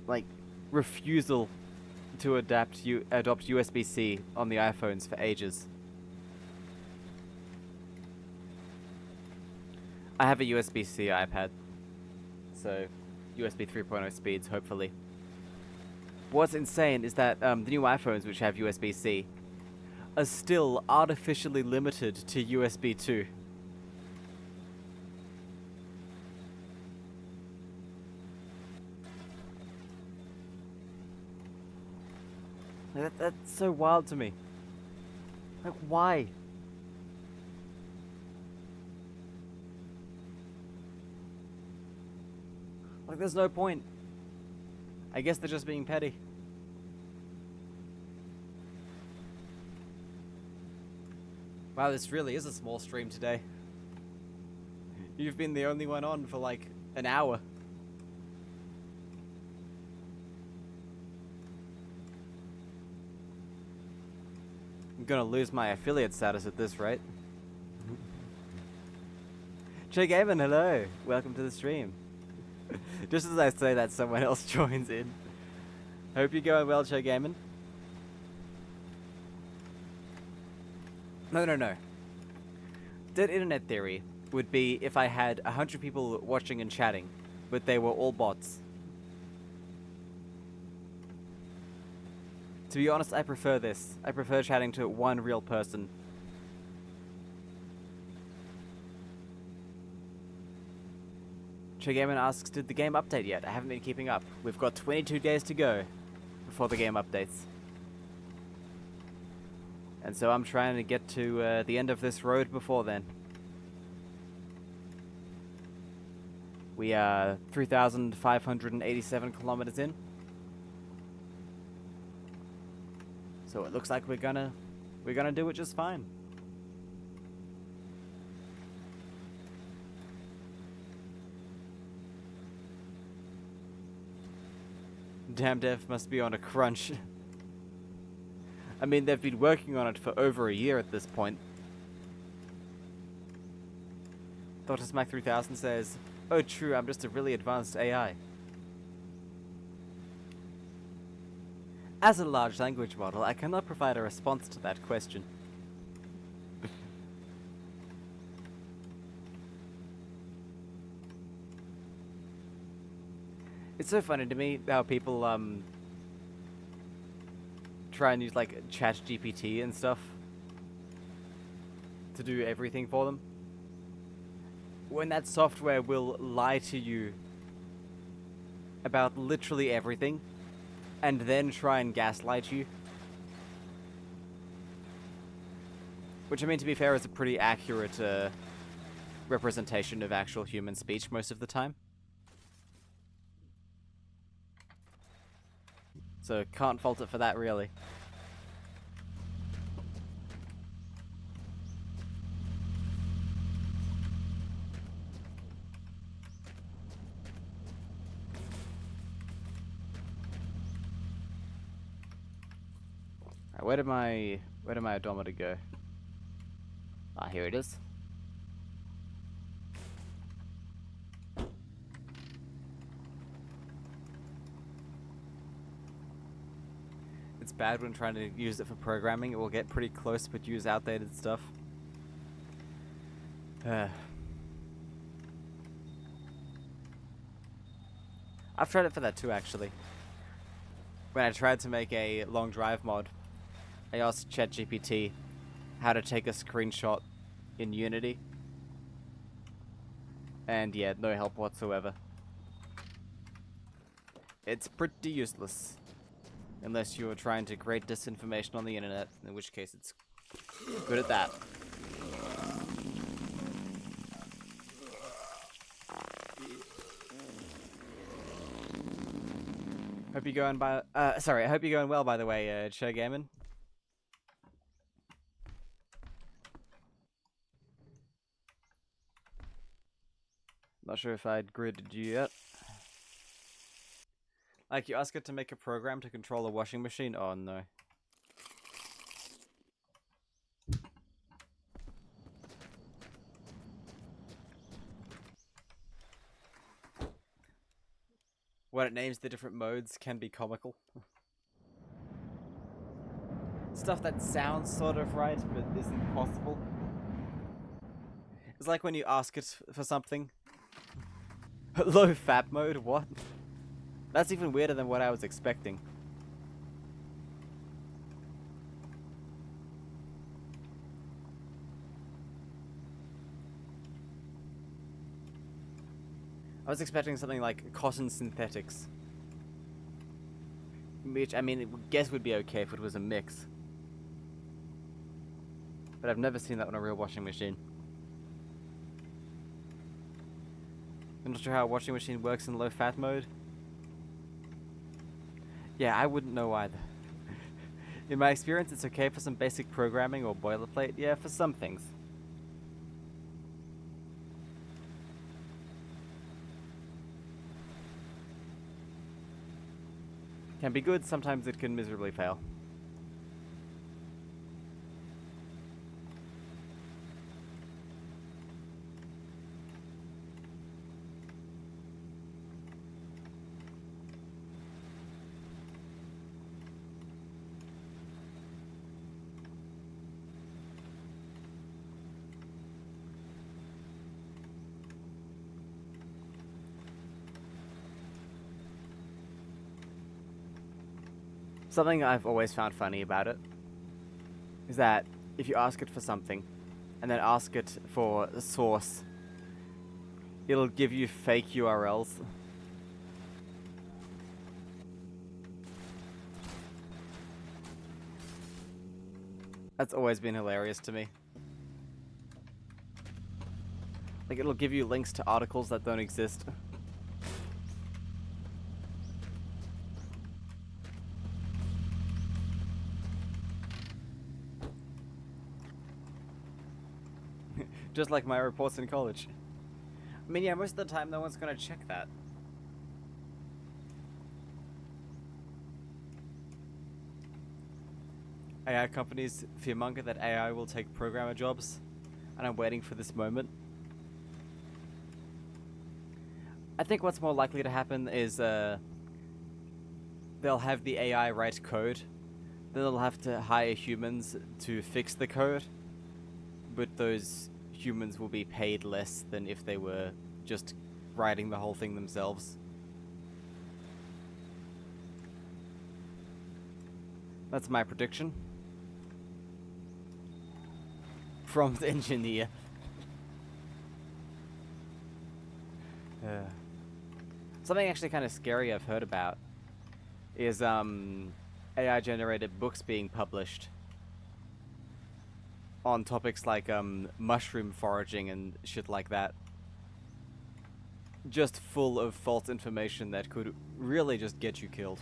A: like, refusal to adopt USB-C on the iPhones for ages. I have a USB-C iPad, so USB 3.0 speeds, hopefully. What's insane is that the new iPhones, which have USB-C, are still artificially limited to USB 2. Like, that's so wild to me. Like, why? Like, there's no point. I guess they're just being petty. Wow, this really is a small stream today. You've been the only one on for like an hour. I'm gonna lose my affiliate status at this rate. Che Gaiman, hello! Welcome to the stream. Just as I say that, someone else joins in. Hope you're going well, Che Gaiman. No. Dead internet theory would be if I had 100 people watching and chatting, but they were all bots. To be honest, I prefer this. I prefer chatting to one real person. Che Gaiman asks, did the game update yet? I haven't been keeping up. We've got 22 days to go before the game updates. And so I'm trying to get to the end of this road before then. We are 3,587 kilometers in. So it looks like we're gonna do it just fine. Damn Dev must be on a crunch. I mean, they've been working on it for over a year at this point. Dr. Smack 3000 says, oh true, I'm just a really advanced AI. As a large language model, I cannot provide a response to that question. It's so funny to me how people try and use like ChatGPT and stuff to do everything for them, when that software will lie to you about literally everything, and then try and gaslight you. Which, I mean, to be fair, is a pretty accurate representation of actual human speech most of the time. So, can't fault it for that, really. Alright, where did my odometer go? Ah, here it is. It's bad when trying to use it for programming. It will get pretty close but use outdated stuff. I've tried it for that too, actually. When I tried to make a long drive mod, I asked ChatGPT how to take a screenshot in Unity. And yeah, no help whatsoever. It's pretty useless. Unless you're trying to create disinformation on the internet, in which case it's good at that. Hope you're going I hope you're going well, by the way, Cho Gammon. Not sure if I'd gridded you yet. Like, you ask it to make a program to control a washing machine? Oh, no. When it names the different modes can be comical. Stuff that sounds sort of right, but isn't possible. It's like when you ask it for something. Low fat mode? What? That's even weirder than what I was expecting. I was expecting something like cotton synthetics. Which, I mean, I guess would be okay if it was a mix. But I've never seen that on a real washing machine. I'm not sure how a washing machine works in low fat mode. Yeah, I wouldn't know either. In my experience, it's okay for some basic programming or boilerplate. Yeah, for some things. Can be good, sometimes it can miserably fail. Something I've always found funny about it is that if you ask it for something and then ask it for a source, it'll give you fake URLs. That's always been hilarious to me. Like, it'll give you links to articles that don't exist. Just like my reports in college. I mean, yeah, most of the time no one's gonna check that. AI companies fearmonger that AI will take programmer jobs, and I'm waiting for this moment. I think what's more likely to happen is they'll have the AI write code, then they'll have to hire humans to fix the code, but those humans will be paid less than if they were just writing the whole thing themselves. That's my prediction. From the engineer. Something actually kind of scary I've heard about is AI generated books being published on topics like mushroom foraging and shit like that. Just full of false information that could really just get you killed.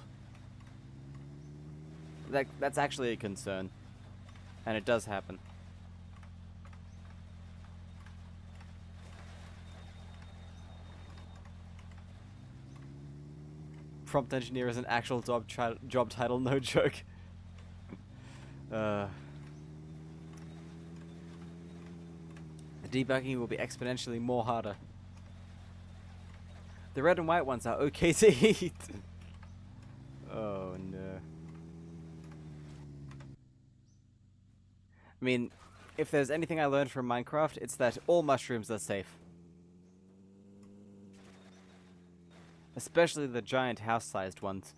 A: That's actually a concern. And it does happen. Prompt engineer is an actual job title, no joke. The debugging will be exponentially more harder. The red and white ones are okay to eat. Oh no. I mean, if there's anything I learned from Minecraft, it's that all mushrooms are safe. Especially the giant house-sized ones.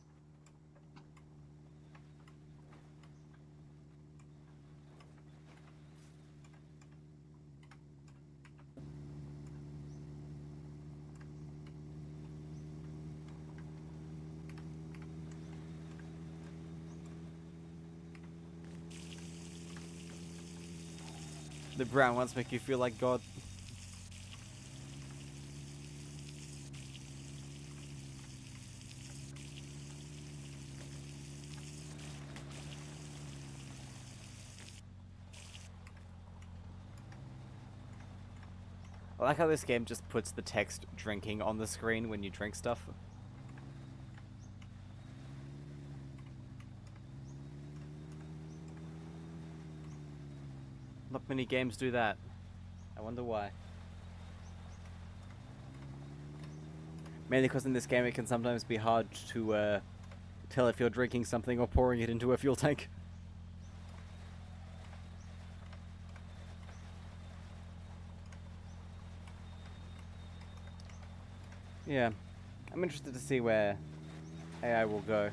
A: The brown ones make you feel like God. I like how this game just puts the text drinking on the screen when you drink stuff. Not many games do that. I wonder why. Mainly because in this game it can sometimes be hard to tell if you're drinking something or pouring it into a fuel tank. Yeah, I'm interested to see where AI will go.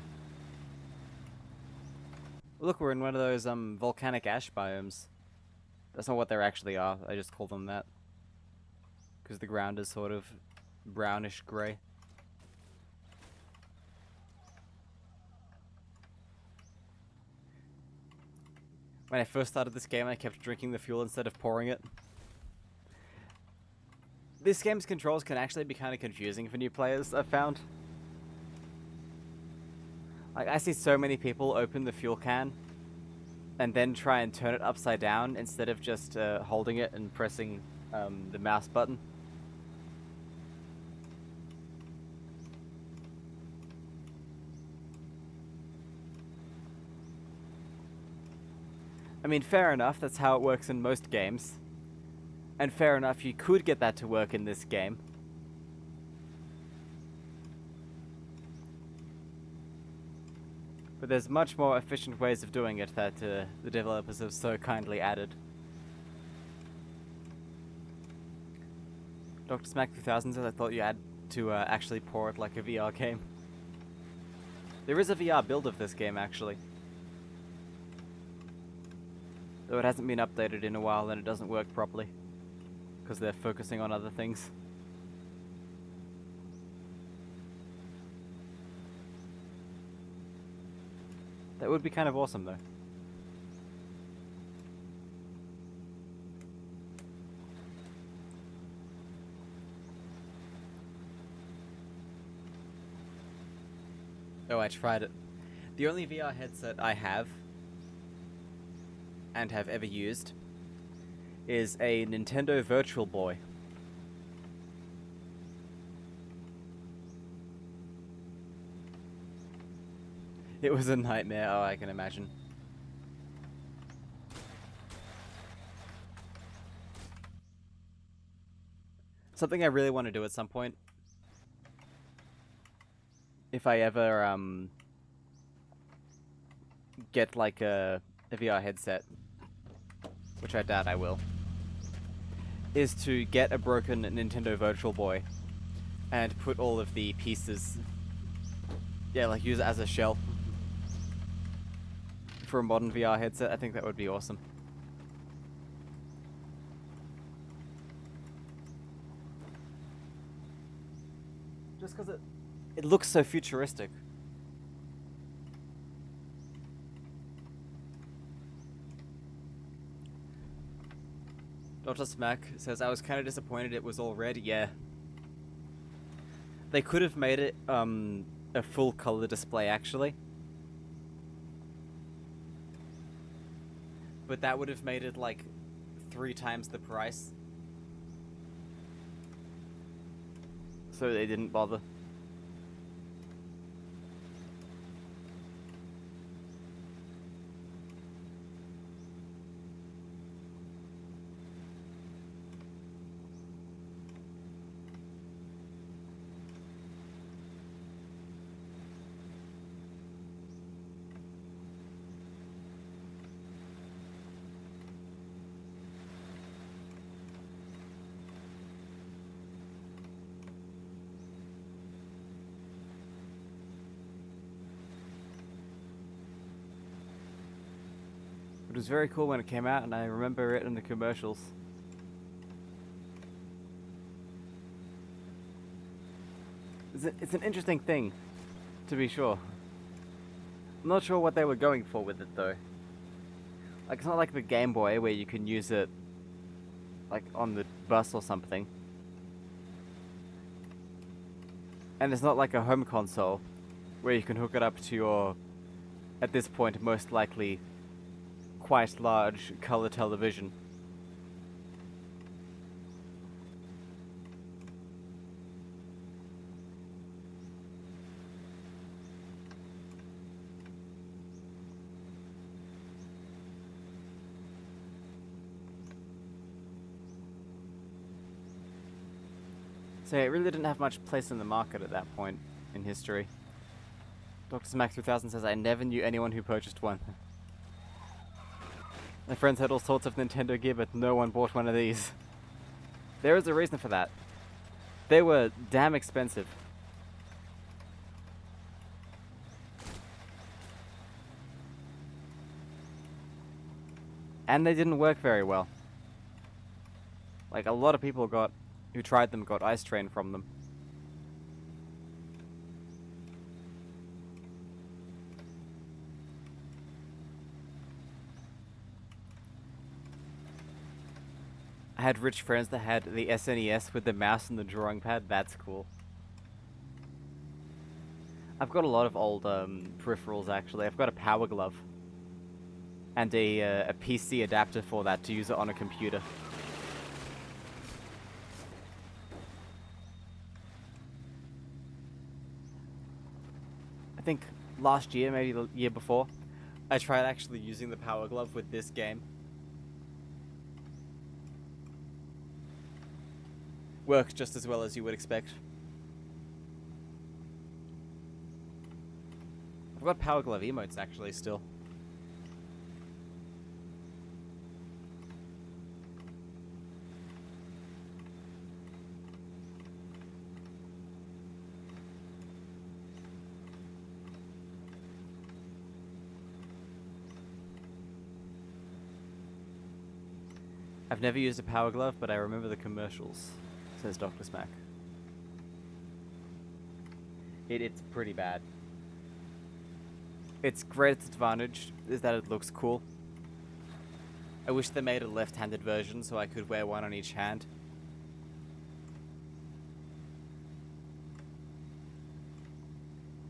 A: Look, we're in one of those volcanic ash biomes. That's not what they actually are, I just call them that. Because the ground is sort of brownish grey. When I first started this game, I kept drinking the fuel instead of pouring it. This game's controls can actually be kind of confusing for new players, I've found. Like, I see so many people open the fuel can and then try and turn it upside down instead of just holding it and pressing the mouse button. I mean, fair enough, that's how it works in most games. And fair enough, you could get that to work in this game. But there's much more efficient ways of doing it that the developers have so kindly added. Dr. Smack 2000 says I thought you had to actually pour it like a VR game. There is a VR build of this game, actually. Though it hasn't been updated in a while and it doesn't work properly. Because they're focusing on other things. That would be kind of awesome, though. Oh, I tried it. The only VR headset I have, and have ever used, is a Nintendo Virtual Boy. It was a nightmare, oh, I can imagine. Something I really want to do at some point, if I ever get like a VR headset, which I doubt I will, is to get a broken Nintendo Virtual Boy and put all of the pieces, yeah, like use it as a shell for a modern VR headset. I think that would be awesome. Just because It looks so futuristic. Dr. Smack says, I was kind of disappointed it was all red. Yeah. They could have made it a full color display, actually. But that would have made it like 3 times the price. So they didn't bother. It was very cool when it came out, and I remember it in the commercials. It's an interesting thing, to be sure. I'm not sure what they were going for with it, though. Like, it's not like the Game Boy, where you can use it, like, on the bus or something. And it's not like a home console, where you can hook it up to your, at this point, most likely quite large color television. So it really didn't have much place in the market at that point in history. Dr. Smack 3000 says, I never knew anyone who purchased one. My friends had all sorts of Nintendo gear, but no one bought one of these. There is a reason for that. They were damn expensive. And they didn't work very well. Like, a lot of people who tried them got eye strain from them. I had rich friends that had the SNES with the mouse and the drawing pad. That's cool. I've got a lot of old peripherals, actually. I've got a Power Glove. And a PC adapter for that to use it on a computer. I think last year, maybe the year before, I tried actually using the Power Glove with this game. Works just as well as you would expect. I've got Power Glove emotes actually still. I've never used a Power Glove, but I remember the commercials, says Dr. Smack. It's pretty bad. Its greatest advantage is that it looks cool. I wish they made a left-handed version so I could wear one on each hand.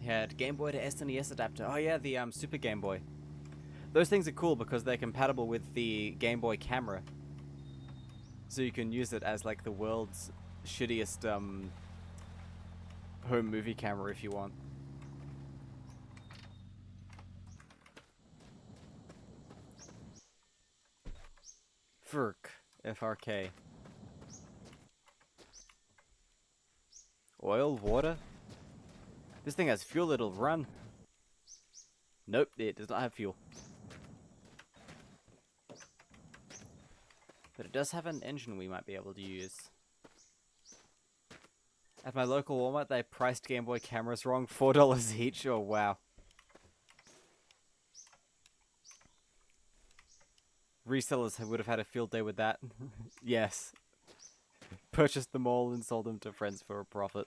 A: Had Game Boy to SNES adapter. Oh yeah, the Super Game Boy. Those things are cool because they're compatible with the Game Boy camera. So you can use it as like the world's shittiest home movie camera if you want. FRK. Oil, water? This thing has fuel, it'll run. Nope, it does not have fuel. But it does have an engine we might be able to use. At my local Walmart, they priced Game Boy cameras wrong. $4 each. Oh, wow. Resellers would have had a field day with that. Yes. Purchased them all and sold them to friends for a profit.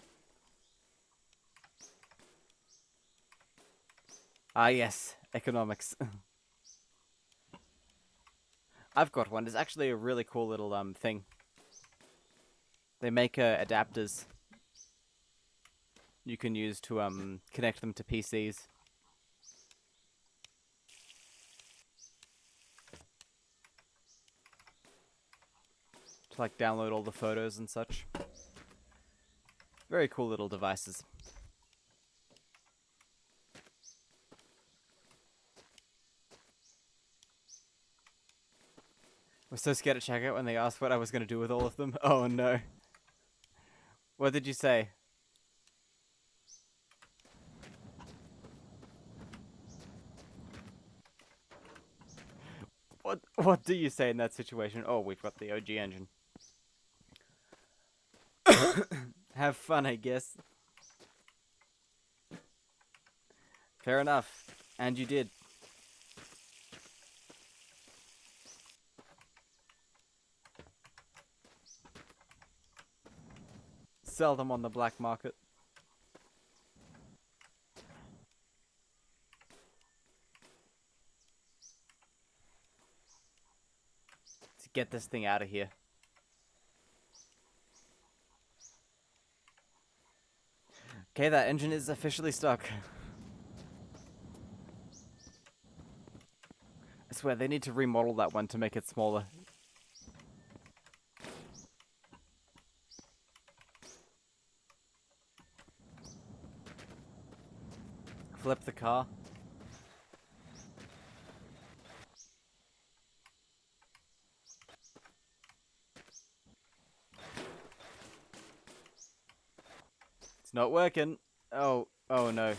A: Ah, yes, economics. I've got one. It's actually a really cool little thing. They make adapters you can use to connect them to PCs. To like download all the photos and such. Very cool little devices. I was so scared at checkout when they asked what I was going to do with all of them. Oh no. What did you say? What do you say in that situation? Oh, we've got the OG engine. Have fun, I guess. Fair enough. And you did. Sell them on the black market. To get this thing out of here. Okay, that engine is officially stuck. I swear, they need to remodel that one to make it smaller. Flip the car. It's not working. Oh no.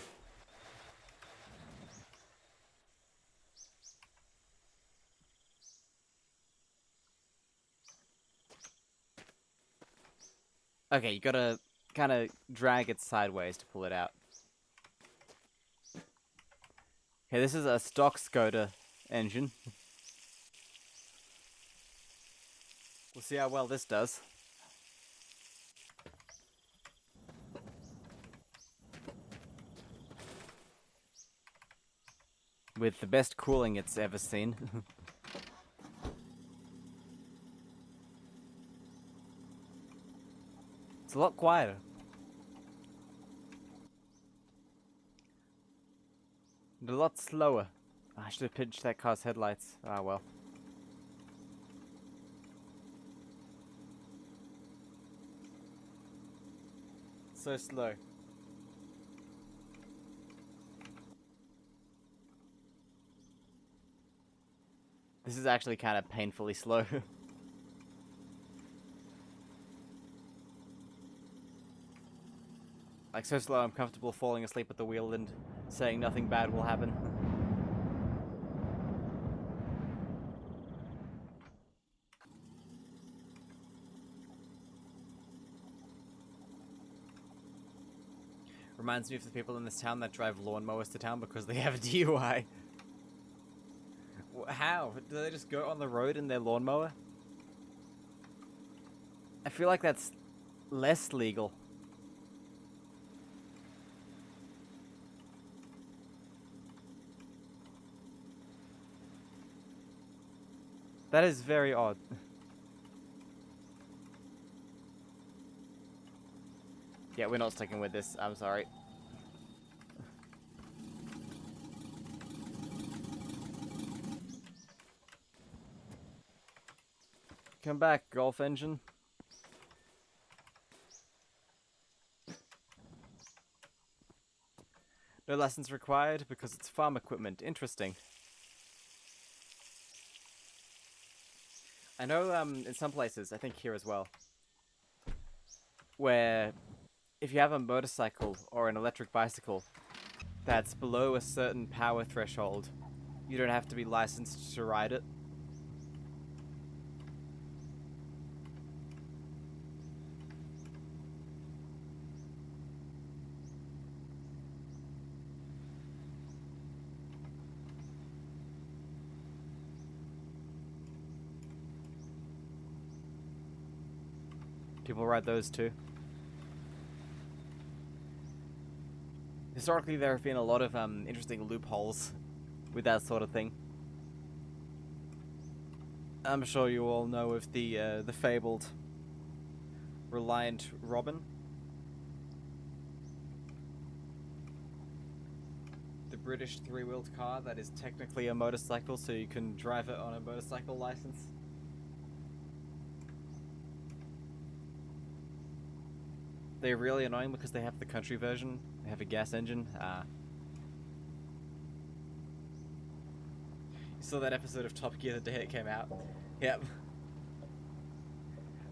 A: Okay, you gotta kind of drag it sideways to pull it out. Okay, this is a stock Skoda engine. We'll see how well this does. With the best cooling it's ever seen. It's a lot quieter. And a lot slower. I should have pinched that car's headlights. Ah, well. So slow. This is actually kind of painfully slow. Like, so slow I'm comfortable falling asleep at the wheel and saying nothing bad will happen. Reminds me of the people in this town that drive lawnmowers to town because they have a DUI. How? Do they just go on the road in their lawnmower? I feel like that's less legal. That is very odd. Yeah, we're not sticking with this. I'm sorry. Come back, Golf engine. No lessons required because it's farm equipment. Interesting. I know in some places, I think here as well, where if you have a motorcycle or an electric bicycle that's below a certain power threshold, you don't have to be licensed to ride it. People ride those too. Historically, there have been a lot of interesting loopholes with that sort of thing. I'm sure you all know of the fabled Reliant Robin. The British three-wheeled car that is technically a motorcycle, so you can drive it on a motorcycle license. They're really annoying because they have the country version. They have a gas engine. You saw that episode of Top Gear the day it came out? Yep.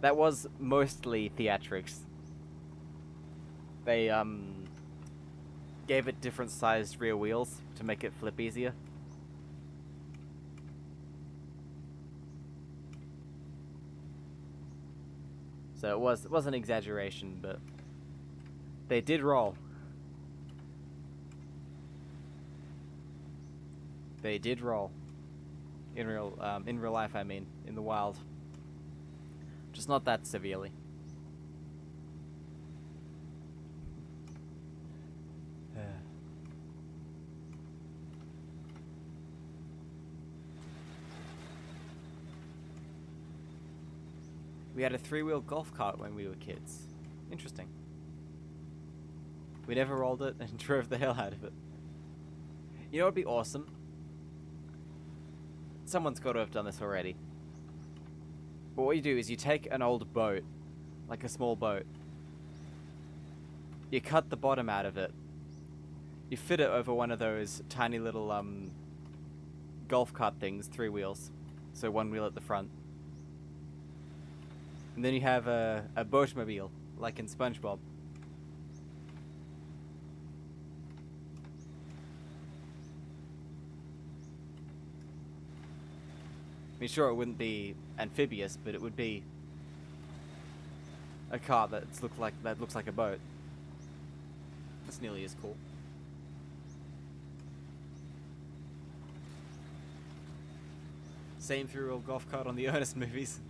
A: That was mostly theatrics. They gave it different sized rear wheels to make it flip easier. So it was an exaggeration, but they did roll. They did roll. In real life, I mean, in the wild. Just not that severely. We had a three-wheel golf cart when we were kids. Interesting. We never rolled it and drove the hell out of it. You know what would be awesome? Someone's got to have done this already. But what you do is you take an old boat, like a small boat. You cut the bottom out of it. You fit it over one of those tiny little golf cart things, 3 wheels. So 1 wheel at the front. And then you have a boatmobile, like in SpongeBob. I mean, sure, it wouldn't be amphibious, but it would be a car that looks like a boat. That's nearly as cool. Same 3-wheel golf cart on the Ernest movies.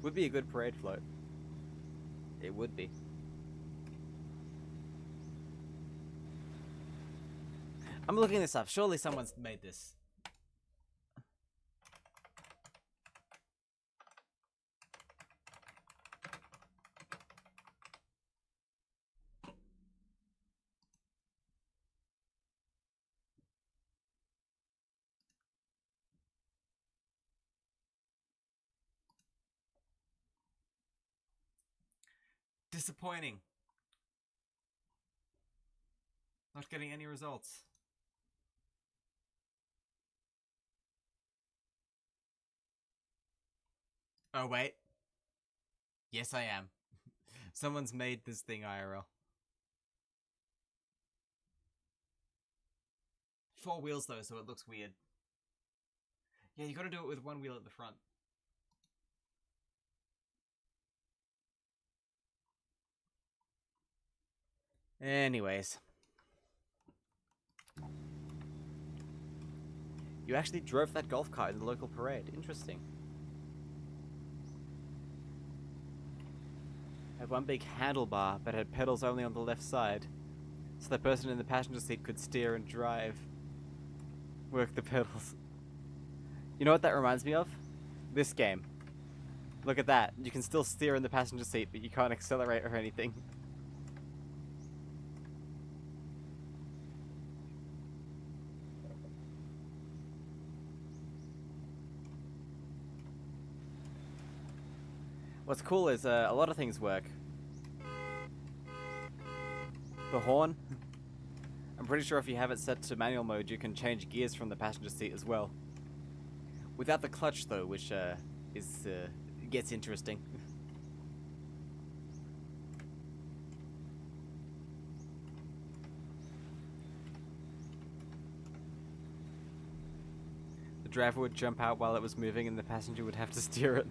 A: Would be a good parade float. It would be. I'm looking this up. Surely someone's made this. Disappointing. Not getting any results. Oh, wait. Yes, I am. Someone's made this thing IRL. 4 wheels, though, so it looks weird. Yeah, you gotta do it with 1 wheel at the front. Anyways. You actually drove that golf cart in the local parade. Interesting. Had one big handlebar, but had pedals only on the left side. So the person in the passenger seat could steer and drive. Work the pedals. You know what that reminds me of? This game. Look at that. You can still steer in the passenger seat, but you can't accelerate or anything. What's cool is a lot of things work. The horn. I'm pretty sure if you have it set to manual mode, you can change gears from the passenger seat as well. Without the clutch, though, which gets interesting. The driver would jump out while it was moving, and the passenger would have to steer it.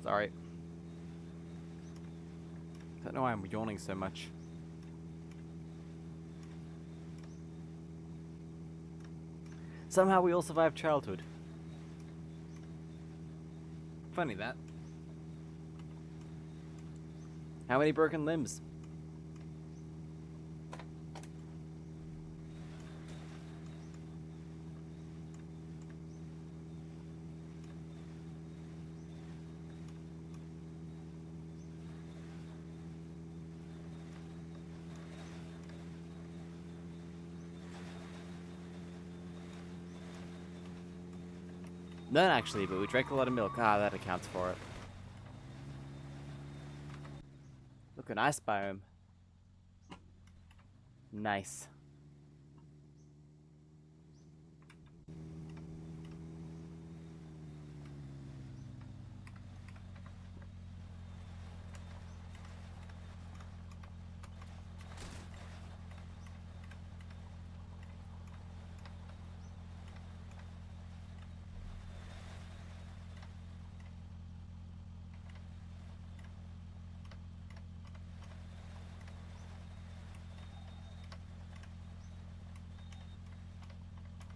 A: Sorry. I don't know why I'm yawning so much. Somehow we all survived childhood. Funny that. How many broken limbs? None actually, but we drank a lot of milk. Ah, that accounts for it. Look, an ice biome. Nice.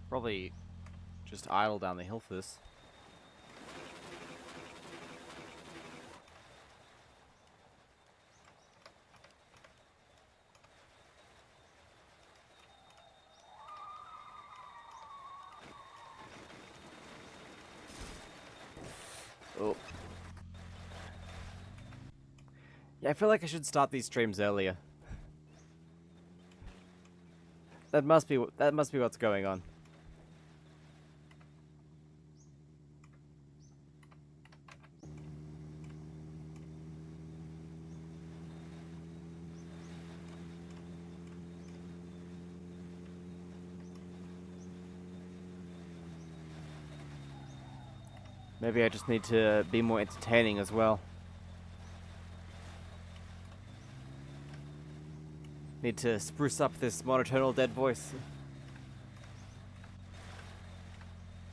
A: Probably just idle down the hill for this. Oh. Yeah, I feel like I should start these streams earlier. That must be what's going on. Maybe I just need to be more entertaining as well. Need to spruce up this monotonal dead voice.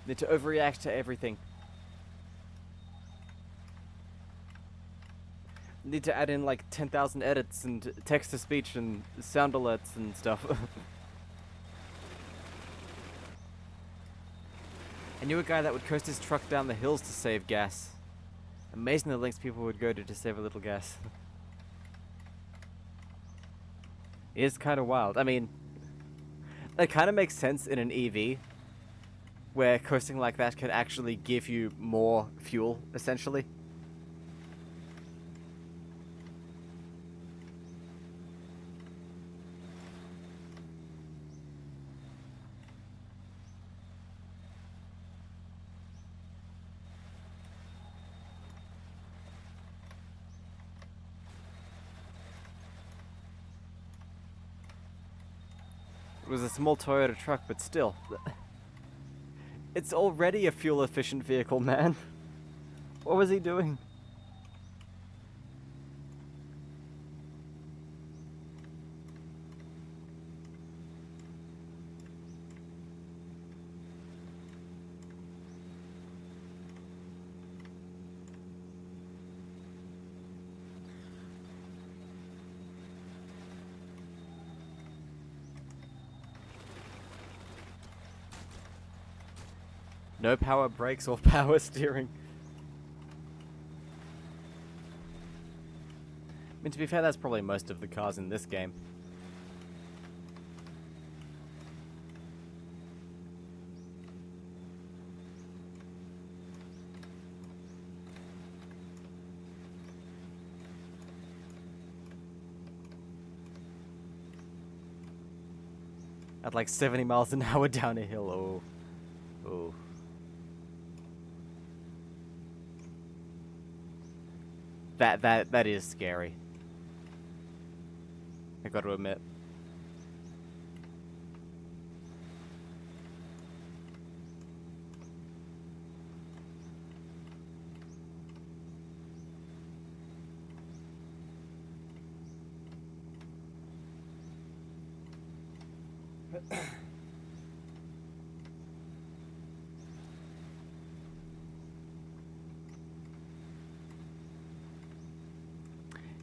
A: Need to overreact to everything. Need to add in like 10,000 edits and text-to-speech and sound alerts and stuff. I knew a guy that would coast his truck down the hills to save gas. Amazing the lengths people would go to save a little gas. It is kind of wild. I mean, that kind of makes sense in an EV, where coasting like that can actually give you more fuel, essentially. It was a small Toyota truck, but still. It's already a fuel-efficient vehicle, man. What was he doing? No power brakes or power steering. I mean, to be fair, that's probably most of the cars in this game. At like 70 miles an hour down a hill. Oh. Oh. That is scary. I got to admit.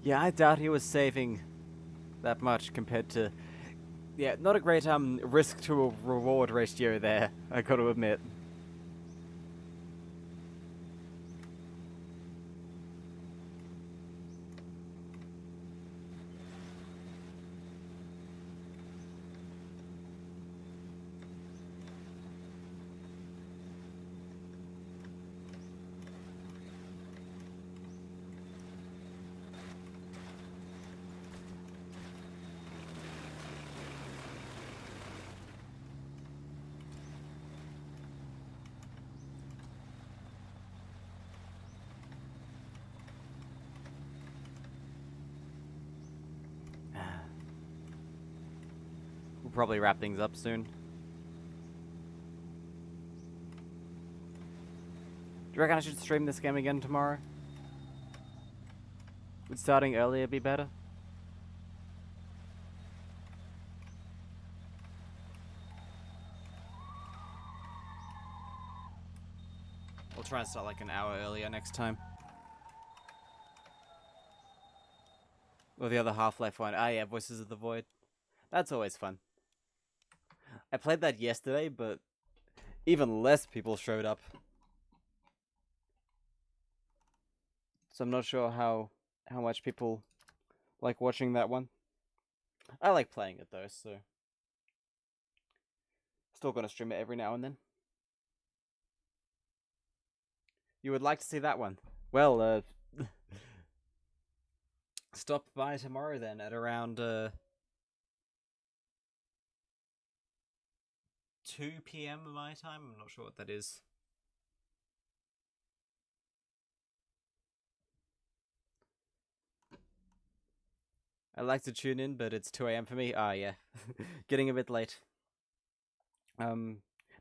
A: Yeah, I doubt he was saving that much compared to... Yeah, not a great risk to reward ratio there, I gotta admit. We'll probably wrap things up soon. Do you reckon I should stream this game again tomorrow? Would starting earlier be better? We'll try and start like an hour earlier next time. Or the other Half-Life one. Ah yeah, Voices of the Void. That's always fun. I played that yesterday, but even less people showed up. So I'm not sure how much people like watching that one. I like playing it though, so still gonna stream it every now and then. You would like to see that one? Well, stop by tomorrow then at around 2 p.m. my time. I'm not sure what that is. I like to tune in, but it's 2 a.m. for me. Ah, yeah, getting a bit late. But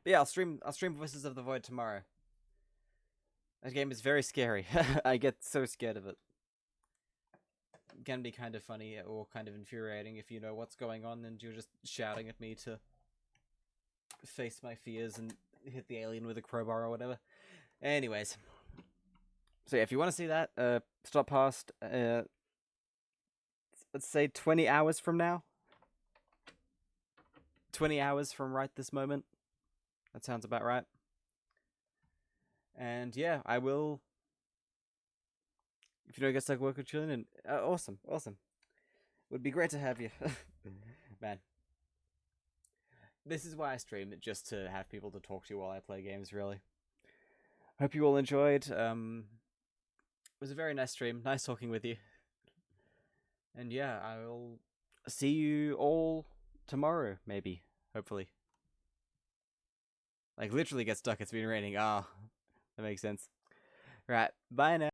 A: yeah, I'll stream Voices of the Void tomorrow. That game is very scary. I get so scared of it. It can be kind of funny or kind of infuriating if you know what's going on and you're just shouting at me to face my fears and hit the alien with a crowbar or whatever. Anyways. So yeah, if you want to see that, stop past, let's say 20 hours from now. 20 hours from right this moment. That sounds about right. And yeah, I will... If you don't get stuck work or chilling, and awesome. Would be great to have you. Man. This is why I stream it, just to have people to talk to while I play games, really. Hope you all enjoyed. It was a very nice stream. Nice talking with you. And yeah, I will see you all tomorrow, maybe. Hopefully. Like, literally get stuck. It's been raining. Ah, that makes sense. Right, bye now.